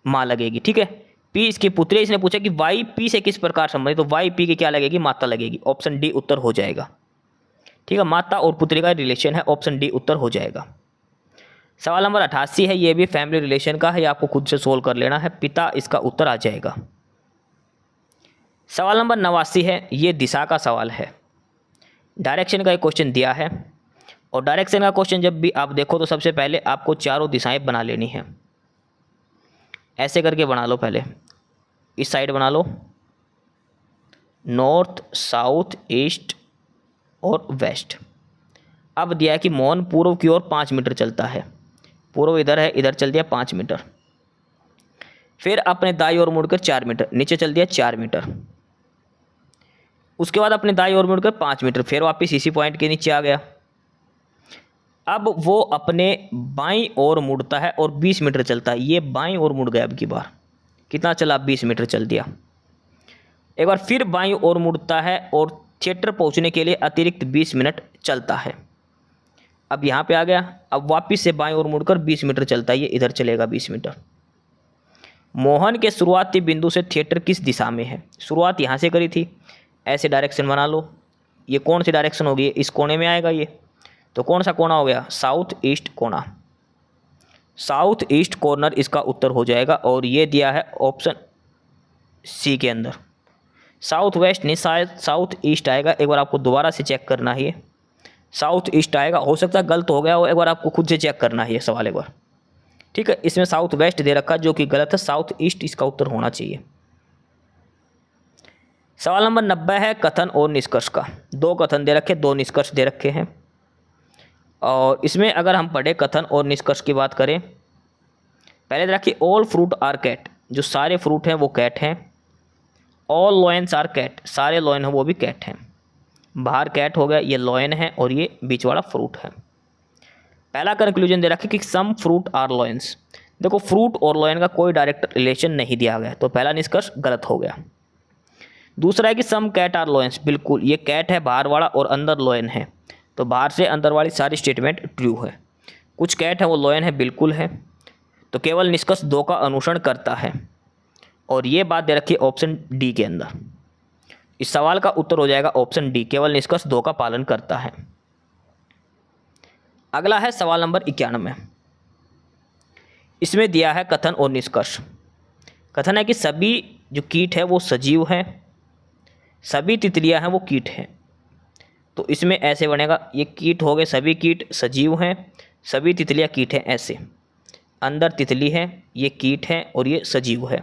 माँ लगेगी। ठीक है, पी इसकी पुत्री, इसने पूछा कि वाई पी से किस प्रकार संबंधित, तो वाई पी की क्या लगेगी माता लगेगी, ऑप्शन डी उत्तर हो जाएगा। ठीक है, माता और पुत्री का रिलेशन है, ऑप्शन डी उत्तर हो जाएगा। सवाल नंबर 88 है, ये भी फैमिली रिलेशन का है, ये आपको खुद से सोल्व कर लेना है, पिता इसका उत्तर आ जाएगा। सवाल नंबर 89 है, ये दिशा का सवाल है। डायरेक्शन का एक क्वेश्चन दिया है और डायरेक्शन का क्वेश्चन जब भी आप देखो तो सबसे पहले आपको चारों दिशाएं बना लेनी है। ऐसे करके बना लो, पहले इस साइड बना लो, नॉर्थ, साउथ, ईस्ट और वेस्ट। अब दिया है कि मोहन पूर्व की ओर 5 मीटर चलता है, पूर्व इधर है, इधर चल दिया 5 मीटर। फिर अपने दाई ओर मुड़कर 4 मीटर, नीचे चल दिया 4 मीटर। उसके बाद अपने दाई ओर मुड़कर 5 मीटर, फिर वापस इसी पॉइंट के नीचे आ गया। अब वो अपने बाईं ओर मुड़ता है और 20 मीटर चलता है, ये बाईं ओर मुड़ गया। अब की बार कितना चला, 20 मीटर चल दिया। एक बार फिर बाईं ओर मुड़ता है और थिएटर पहुंचने के लिए अतिरिक्त 20 मिनट चलता है। अब यहाँ पे आ गया, अब वापस से बाईं ओर मुड़कर 20 मीटर चलता है, ये इधर चलेगा 20 मीटर। मोहन के शुरुआती बिंदु से थिएटर किस दिशा में है? शुरुआत यहाँ से करी थी, ऐसे डायरेक्शन बना लो। ये कौन सी डायरेक्शन होगी? इस कोने में आएगा ये, तो कौन सा कोना हो गया? साउथ ईस्ट कोना। साउथ ईस्ट कॉर्नर इसका उत्तर हो जाएगा और ये दिया है ऑप्शन सी के अंदर। साउथ वेस्ट नहीं, शायद साउथ ईस्ट आएगा। एक बार आपको दोबारा से चेक करना है, ये साउथ ईस्ट आएगा। हो सकता है गलत हो गया हो, एक बार आपको खुद से चेक करना है ये सवाल एक बार। ठीक है, इसमें साउथ वेस्ट दे रखा जो कि गलत है, साउथ ईस्ट इसका उत्तर होना चाहिए। सवाल नंबर 90 है कथन और निष्कर्ष का। 2 कथन दे रखे, 2 निष्कर्ष दे रखे हैं और इसमें अगर हम पढ़े कथन और निष्कर्ष की बात करें, पहले दे रखिए ऑल फ्रूट आर कैट, जो सारे फ्रूट हैं वो कैट हैं। ऑल लॉयंस आर कैट, सारे लॉयन हैं वो भी कैट हैं। बाहर कैट हो गया, ये लॉयन है और ये बीच वाला फ्रूट है। पहला कंक्लूजन दे रखा है कि सम फ्रूट आर लॉयंस। देखो फ्रूट और लॉयन का कोई डायरेक्ट रिलेशन नहीं दिया गया, तो पहला निष्कर्ष गलत हो गया। दूसरा है कि सम कैट आर लॉयंस, बिल्कुल ये कैट है बाहर वाला और अंदर लॉयन है, तो बाहर से अंदर वाली सारी स्टेटमेंट ट्रू है। कुछ कैट है वो लॉयन है, बिल्कुल है, तो केवल निष्कर्ष 2 का अनुसरण करता है और ये बात दे रखी है ऑप्शन डी के अंदर। इस सवाल का उत्तर हो जाएगा ऑप्शन डी, केवल निष्कर्ष 2 का पालन करता है। अगला है सवाल नंबर 91। इसमें दिया है कथन और निष्कर्ष। कथन है कि सभी जो कीट है वो सजीव हैं, सभी तितलियां हैं वो कीट हैं। तो इसमें ऐसे बनेगा, ये कीट हो गए, सभी कीट सजीव हैं, सभी तितलियां कीट हैं। ऐसे अंदर तितली है, ये कीट है और ये सजीव है।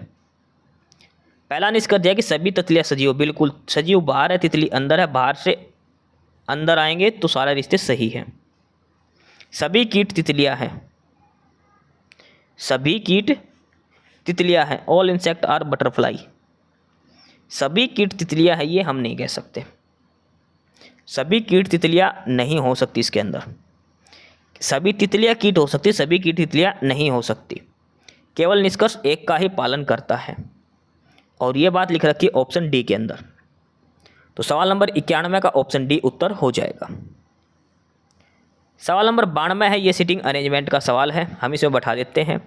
पहला निष्कर्ष दिया कि सभी तितलियां सजीव, बिल्कुल सजीव बाहर है, तितली अंदर है, बाहर से अंदर आएंगे तो सारे रिश्ते सही हैं। सभी कीट तितलियां हैं, सभी कीट तितलियां हैं। ऑल इंसेक्ट आर बटरफ्लाई, सभी कीट तितलियां हैं ये हम नहीं कह सकते, सभी कीट तितलियां नहीं हो सकती इसके अंदर। सभी तितलियां कीट हो सकती, सभी कीट तितलियां नहीं हो सकती। केवल निष्कर्ष 1 का ही पालन करता है और ये बात लिख रखी है ऑप्शन डी के अंदर। तो सवाल नंबर 91 का ऑप्शन डी उत्तर हो जाएगा। सवाल नंबर 92 है, ये सीटिंग अरेंजमेंट का सवाल है, हम इसे बैठा देते हैं।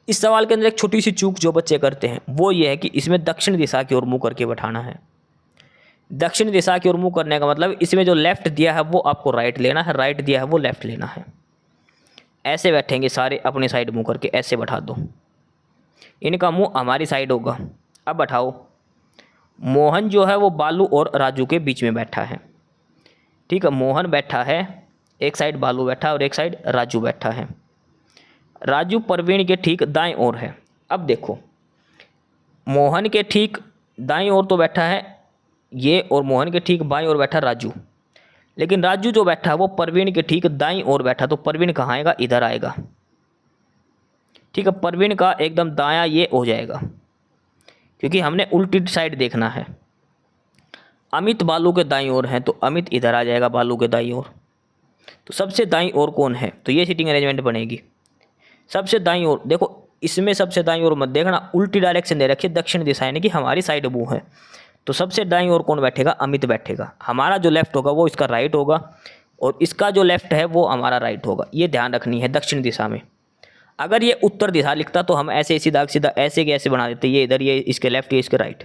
इस सवाल के अंदर एक छोटी सी चूक जो बच्चे करते हैं वो ये है कि इसमें दक्षिण दिशा की ओर मुँह करके बैठाना है। दक्षिण दिशा की ओर मुँह करने का मतलब इसमें जो लेफ्ट दिया है वो आपको राइट लेना है, राइट दिया है वो लेफ्ट लेना है। ऐसे बैठेंगे सारे अपनी साइड मुँह करके, ऐसे बैठा दो, इनका मुँह हमारी साइड होगा। अब बैठाओ, मोहन जो है वो बालू और राजू के बीच में बैठा है। ठीक है, मोहन बैठा है एक साइड, बालू बैठा है और एक साइड राजू बैठा है। राजू प्रवीण के ठीक दाएं ओर है। अब देखो मोहन के ठीक दाएं ओर तो बैठा है ये और मोहन के ठीक बाएं ओर बैठा राजू, लेकिन राजू जो बैठा है वो प्रवीण के ठीक दाईं ओर बैठा, तो प्रवीण कहाँ आएगा? इधर आएगा। ठीक है, प्रवीण का एकदम दायां ये हो जाएगा क्योंकि हमने उल्टी साइड देखना है। अमित बालू के दाईं ओर है तो अमित इधर आ जाएगा बालू के दाईं ओर। तो सबसे दाईं ओर कौन है? तो ये सीटिंग अरेंजमेंट बनेगी। सबसे दाईं ओर देखो, इसमें सबसे दाईं ओर मत देखना, उल्टी डायरेक्शन दे रखी है, दक्षिण दिशा यानी कि हमारी साइड मुँह है। तो सबसे दाईं ओर कौन बैठेगा? अमित बैठेगा। हमारा जो लेफ्ट होगा वो इसका राइट होगा और इसका जो लेफ्ट है वो हमारा राइट होगा। ये ध्यान रखनी है दक्षिण दिशा में। अगर ये उत्तर दिशा लिखता तो हम ऐसे सीधा सीधा ऐसे के ऐसे बना देते, ये इधर, ये इसके लेफ्ट, ये इसके राइट।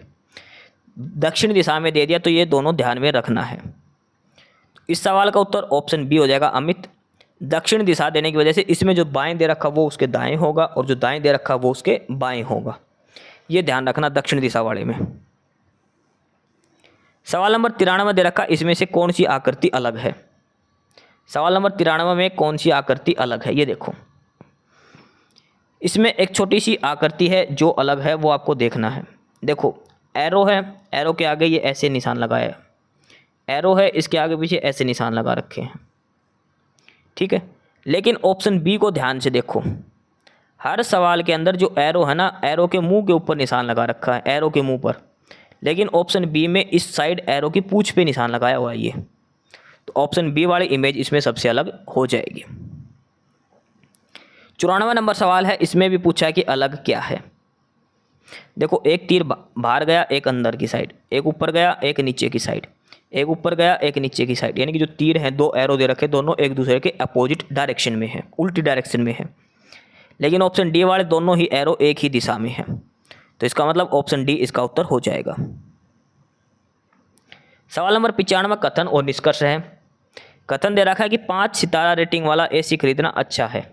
दक्षिण दिशा में दे दिया तो ये दोनों ध्यान में रखना है। इस सवाल का उत्तर ऑप्शन बी हो जाएगा, अमित दक्षिण दिशा देने की वजह से इसमें जो बाएं दे रखा वो उसके दाएं होगा और जो दाएं दे रखा वो उसके बाएं होगा। ये ध्यान रखना दक्षिण दिशा वाले में। सवाल नंबर 93 दे रखा, इसमें से कौन सी आकृति अलग है। सवाल नंबर 93 में कौन सी आकृति अलग है, ये देखो। इसमें एक छोटी सी आकृति है जो अलग है, वो आपको देखना है। देखो एरो है, एरो के आगे ये ऐसे निशान लगाया है, एरो है, इसके आगे पीछे ऐसे निशान लगा रखे हैं, ठीक है। लेकिन ऑप्शन बी को ध्यान से देखो, हर सवाल के अंदर जो एरो है ना, एरो के मुंह के ऊपर निशान लगा रखा है, एरो के मुंह पर। लेकिन ऑप्शन बी में इस साइड एरो की पूंछ पे निशान लगाया हुआ है ये, तो ऑप्शन बी वाली इमेज इसमें सबसे अलग हो जाएगी। 94 नंबर सवाल है, इसमें भी पूछा है कि अलग क्या है। देखो एक तीर बाहर गया, एक अंदर की साइड, एक ऊपर गया, एक नीचे की साइड, एक ऊपर गया, एक नीचे की साइड, यानी कि जो तीर हैं, दो एरो दे रखे, दोनों एक दूसरे के अपोजिट डायरेक्शन में है, उल्टी डायरेक्शन में है। लेकिन ऑप्शन डी वाले दोनों ही एरो एक ही दिशा में है, तो इसका मतलब ऑप्शन डी इसका उत्तर हो जाएगा। सवाल नंबर 95 कथन और निष्कर्ष है। कथन दे रखा है कि 5 सितारा रेटिंग वाला एसी खरीदना अच्छा है।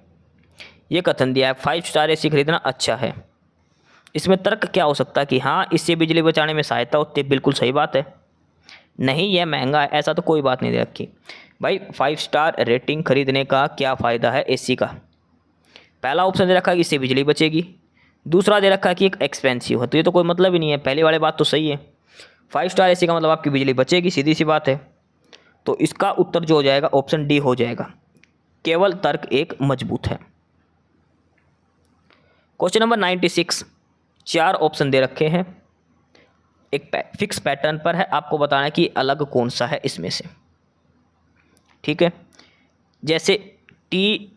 ये कथन दिया है, 5 स्टार एसी खरीदना अच्छा है। इसमें तर्क क्या हो सकता है कि हाँ इससे बिजली बचाने में सहायता होती है, बिल्कुल सही बात है। नहीं यह महंगा है, ऐसा तो कोई बात नहीं दे रखी भाई। 5 स्टार रेटिंग खरीदने का क्या फ़ायदा है एसी का। पहला ऑप्शन दे रखा है कि इससे बिजली बचेगी, दूसरा दे रखा है कि एक एक्सपेंसिव है, तो ये तो कोई मतलब ही नहीं है। पहले वाली बात तो सही है, 5 स्टार एसी का मतलब आपकी बिजली बचेगी, सीधी सी बात है। तो इसका उत्तर जो हो जाएगा ऑप्शन डी हो जाएगा, केवल तर्क एक मजबूत है। क्वेश्चन नंबर 96, 4 ऑप्शन दे रखे हैं, एक फिक्स पैटर्न पर है, आपको बताना है कि अलग कौन सा है इसमें से, ठीक है। जैसे टी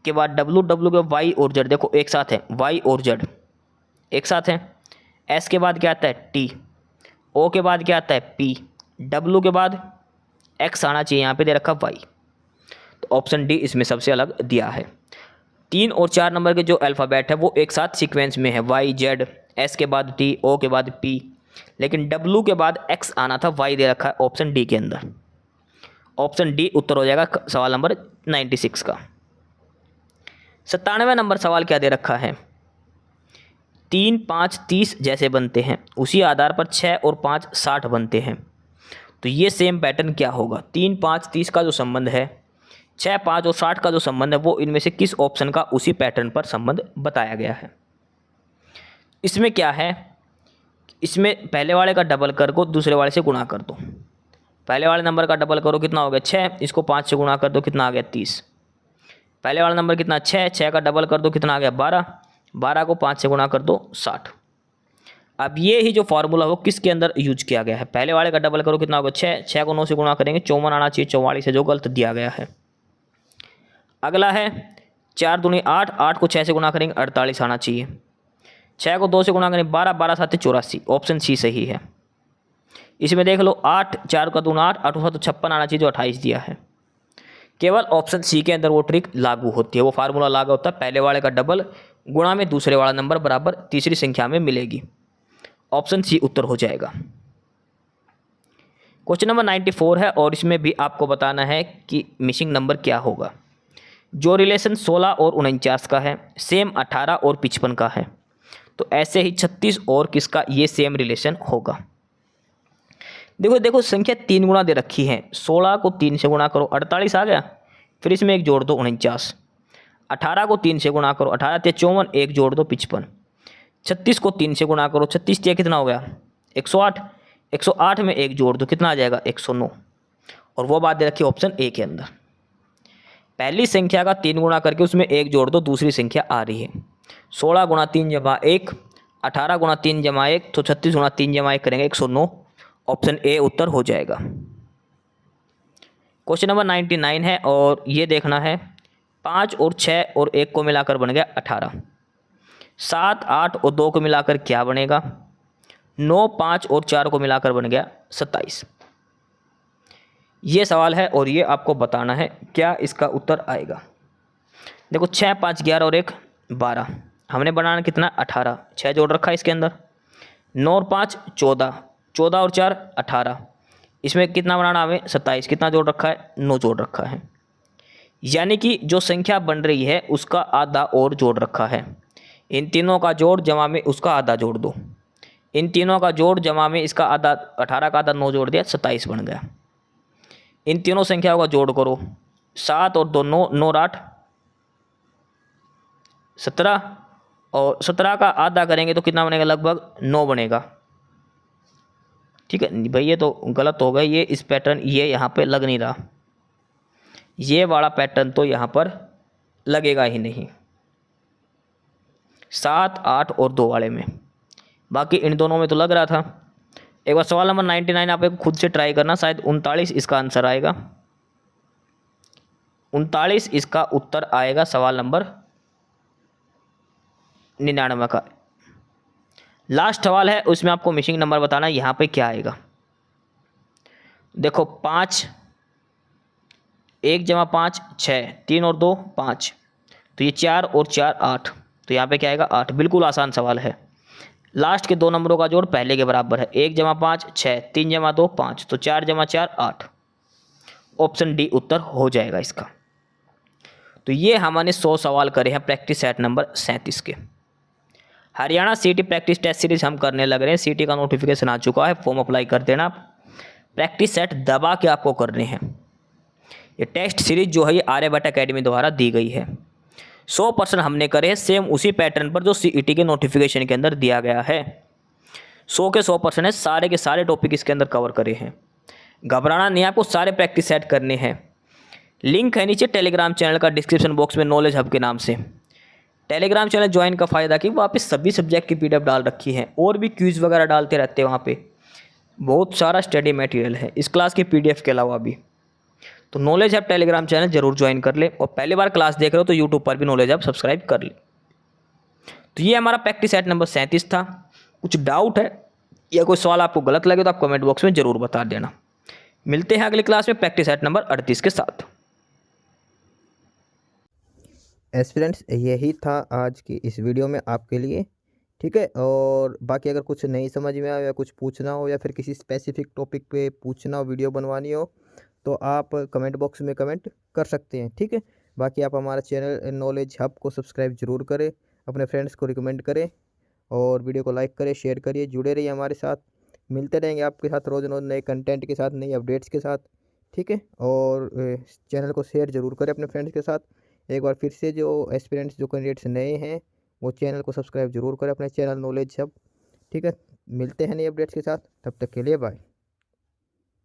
के बाद डब्ल्यू के वाई और जेड, देखो एक साथ है, वाई और जेड एक साथ है। एस के बाद क्या आता है टी, ओ के बाद क्या आता है पी, डब्ल्यू के बाद एक्स आना चाहिए, यहाँ पे दे रखा वाई, तो ऑप्शन डी इसमें सबसे अलग दिया है। 3 और 4 नंबर के जो अल्फ़ाबेट है वो एक साथ सीक्वेंस में है, वाई जेड, एस के बाद टी, ओ के बाद पी, लेकिन डब्ल्यू के बाद एक्स आना था, वाई दे रखा है ऑप्शन डी के अंदर। ऑप्शन डी उत्तर हो जाएगा सवाल नंबर 96 का। 97 नंबर सवाल क्या दे रखा है, 3, 5, 30 जैसे बनते हैं, उसी आधार पर 6 और 5, 60 बनते हैं, तो ये सेम पैटर्न क्या होगा। 3, 5, 30 का जो संबंध है, 6, 5 और 60 का जो संबंध है, वो इनमें से किस ऑप्शन का उसी पैटर्न पर संबंध बताया गया है। इसमें क्या है, इसमें पहले वाले का डबल कर को दूसरे वाले से गुणा कर दो। पहले वाले नंबर का डबल करो, कितना हो गया 6, इसको 5 से गुणा कर दो, कितना आ गया 30। पहले वाला नंबर कितना 6, 6 का डबल कर दो, कितना आ गया 12, 12 को 5 से गुणा कर दो 60। अब ये ही जो फार्मूला वो किसके अंदर यूज किया गया है, पहले वाले का डबल करो, कितना होगा 6, 6 को 9 से गुणा करेंगे 54 आना चाहिए, 44 है जो गलत दिया गया है। अगला है 4 दूनी 8, 8 को 6 से गुणा करेंगे 48 आना चाहिए, 6 को 2 से गुणा करेंगे 12, 12 7 84, ऑप्शन सी सही है। इसमें देख लो 8, 4 का दूना 8, 8 तो 56 आना चाहिए जो 28 दिया है। केवल ऑप्शन सी के अंदर वो ट्रिक लागू होती है, वो फार्मूला लागू होता है, पहले वाले का डबल गुणा में दूसरे वाला नंबर बराबर तीसरी संख्या में मिलेगी, ऑप्शन सी उत्तर हो जाएगा। क्वेश्चन नंबर 94 है और इसमें भी आपको बताना है कि मिसिंग नंबर क्या होगा। जो रिलेशन 16 और 49 का है, सेम 18 और 55 का है, तो ऐसे ही 36 और किसका ये सेम रिलेशन होगा। देखो देखो संख्या 3 गुना दे रखी है, 16 को 3 से गुणा करो 48 आ गया, फिर इसमें एक जोड़ दो 49, 18 को 3 से गुणा करो 18 × 54, एक जोड़ दो 55, 36 को 3 से गुणा करो 36 × कितना हो गया 108, 108 में एक जोड़ दो, कितना आ जाएगा 109, और वो बात दे रखी है ऑप्शन ए के अंदर। पहली संख्या का 3 गुणा करके उसमें एक जोड़ दो, दूसरी संख्या आ रही है 16 × 3 = 1, 18 × 3 = 1, तो 36 × 3 = 1 करेंगे 109, ऑप्शन ए उत्तर हो जाएगा। क्वेश्चन नंबर 99 है और ये देखना है 5 और 6 और 1 को मिलाकर बन गया 18, 7, 8 और 2 को मिलाकर क्या बनेगा 9, 5 और 4 को मिलाकर बन गया 27। ये सवाल है और ये आपको बताना है क्या इसका उत्तर आएगा। देखो 6, 5, 11 और 1 12, हमने बनाना कितना 18, 6 जोड़ रखा है इसके अंदर, 9 और 5 14, 14 और 4 18, इसमें कितना बनाना हमें 27, कितना जोड़ रखा है 9 जोड़ रखा है। यानी कि जो संख्या बन रही है उसका आधा और जोड़ रखा है। इन तीनों का जोड़ जमा में उसका आधा जोड़ दो। इन तीनों का जोड़ जमा में इसका आधा, 18 का आधा 9 जोड़ दिया, 27 बन गया। इन तीनों संख्याओं का जोड़ करो, 7 और 2 9, 9 और 8 17, और 17 का आधा करेंगे तो कितना बनेगा, लगभग 9 बनेगा। ठीक है भाई, ये तो गलत हो गया, ये इस पैटर्न ये यहाँ पे लग नहीं रहा, ये वाला पैटर्न तो यहाँ पर लगेगा ही नहीं 7 8 और 2 वाले में, बाकी इन दोनों में तो लग रहा था। एक बार सवाल नंबर 99 आप एक खुद से ट्राई करना, शायद 39 इसका आंसर आएगा, 39 इसका उत्तर आएगा सवाल नंबर 99 का। लास्ट सवाल है, उसमें आपको मिसिंग नंबर बताना है, यहाँ पे क्या आएगा। देखो 5, 1 जमा 5 6, 3 और 2 5, तो ये 4 और 4 8, तो यहाँ पे क्या आएगा 8। बिल्कुल आसान सवाल है। लास्ट के 2 नंबरों का जोड़ पहले के बराबर है, 1 जमा 5 6, 3 जमा 2 5, तो 4 जमा 4 8। ऑप्शन डी उत्तर हो जाएगा इसका। तो ये हमने 100 सवाल करे हैं प्रैक्टिस सेट नंबर 37 के। हरियाणा सीटी प्रैक्टिस टेस्ट सीरीज हम करने लग रहे हैं, सीटी का नोटिफिकेशन आ चुका है, फॉर्म अप्लाई कर देना। प्रैक्टिस सेट दबा के आपको करने हैं। ये टेस्ट सीरीज जो है ये आर्यभट्ट एकेडमी द्वारा दी गई है। 100% हमने करे हैं सेम उसी पैटर्न पर जो सीईटी के नोटिफिकेशन के अंदर दिया गया है। 100 के 100% है, सारे के सारे टॉपिक इसके अंदर कवर करे हैं। घबराना नहीं, आपको सारे प्रैक्टिस सेट करने हैं। लिंक है नीचे टेलीग्राम चैनल का डिस्क्रिप्शन बॉक्स में, नॉलेज हब के नाम से। टेलीग्राम चैनल ज्वाइन का फ़ायदा कि वहाँ पे सभी सब्जेक्ट की पीडीएफ डाल रखी है, और भी क्विज वगैरह डालते रहते हैं वहाँ पे। बहुत सारा स्टडी मटेरियल है इस क्लास की पीडीएफ के अलावा भी। तो नॉलेज हब टेलीग्राम चैनल जरूर ज्वाइन कर ले, और पहली बार क्लास देख रहे हो तो यूट्यूब पर भी नॉलेज हब सब्सक्राइब कर ले। तो ये हमारा प्रैक्टिस सेट नंबर 37 था। कुछ डाउट है या कोई सवाल आपको गलत लगे तो आप कमेंट बॉक्स में ज़रूर बता देना। मिलते हैं अगली क्लास में प्रैक्टिस सेट नंबर 38 के साथ। एस्पिरेंट्स यही था आज की इस वीडियो में आपके लिए, ठीक है। और बाकी अगर कुछ नहीं समझ में आया या कुछ पूछना हो या फिर किसी स्पेसिफिक टॉपिक पे पूछना हो, वीडियो बनवानी हो, तो आप कमेंट बॉक्स में कमेंट कर सकते हैं, ठीक है। बाकी आप हमारा चैनल नॉलेज हब को सब्सक्राइब जरूर करें, अपने फ्रेंड्स को रिकमेंड करें, और वीडियो को लाइक करें, शेयर करिए, जुड़े रहिए हमारे साथ। मिलते रहेंगे आपके साथ रोज़ रोज़ नए कंटेंट के साथ, नई अपडेट्स के साथ, ठीक है। और चैनल को शेयर ज़रूर करें अपने फ्रेंड्स के साथ। एक बार फिर से जो एस्पिरेंट्स जो कैंडिडेट्स नए हैं वो चैनल को सब्सक्राइब जरूर करें, अपने चैनल नॉलेज हब, ठीक है। मिलते हैं नई अपडेट्स के साथ, तब तक के लिए बाय।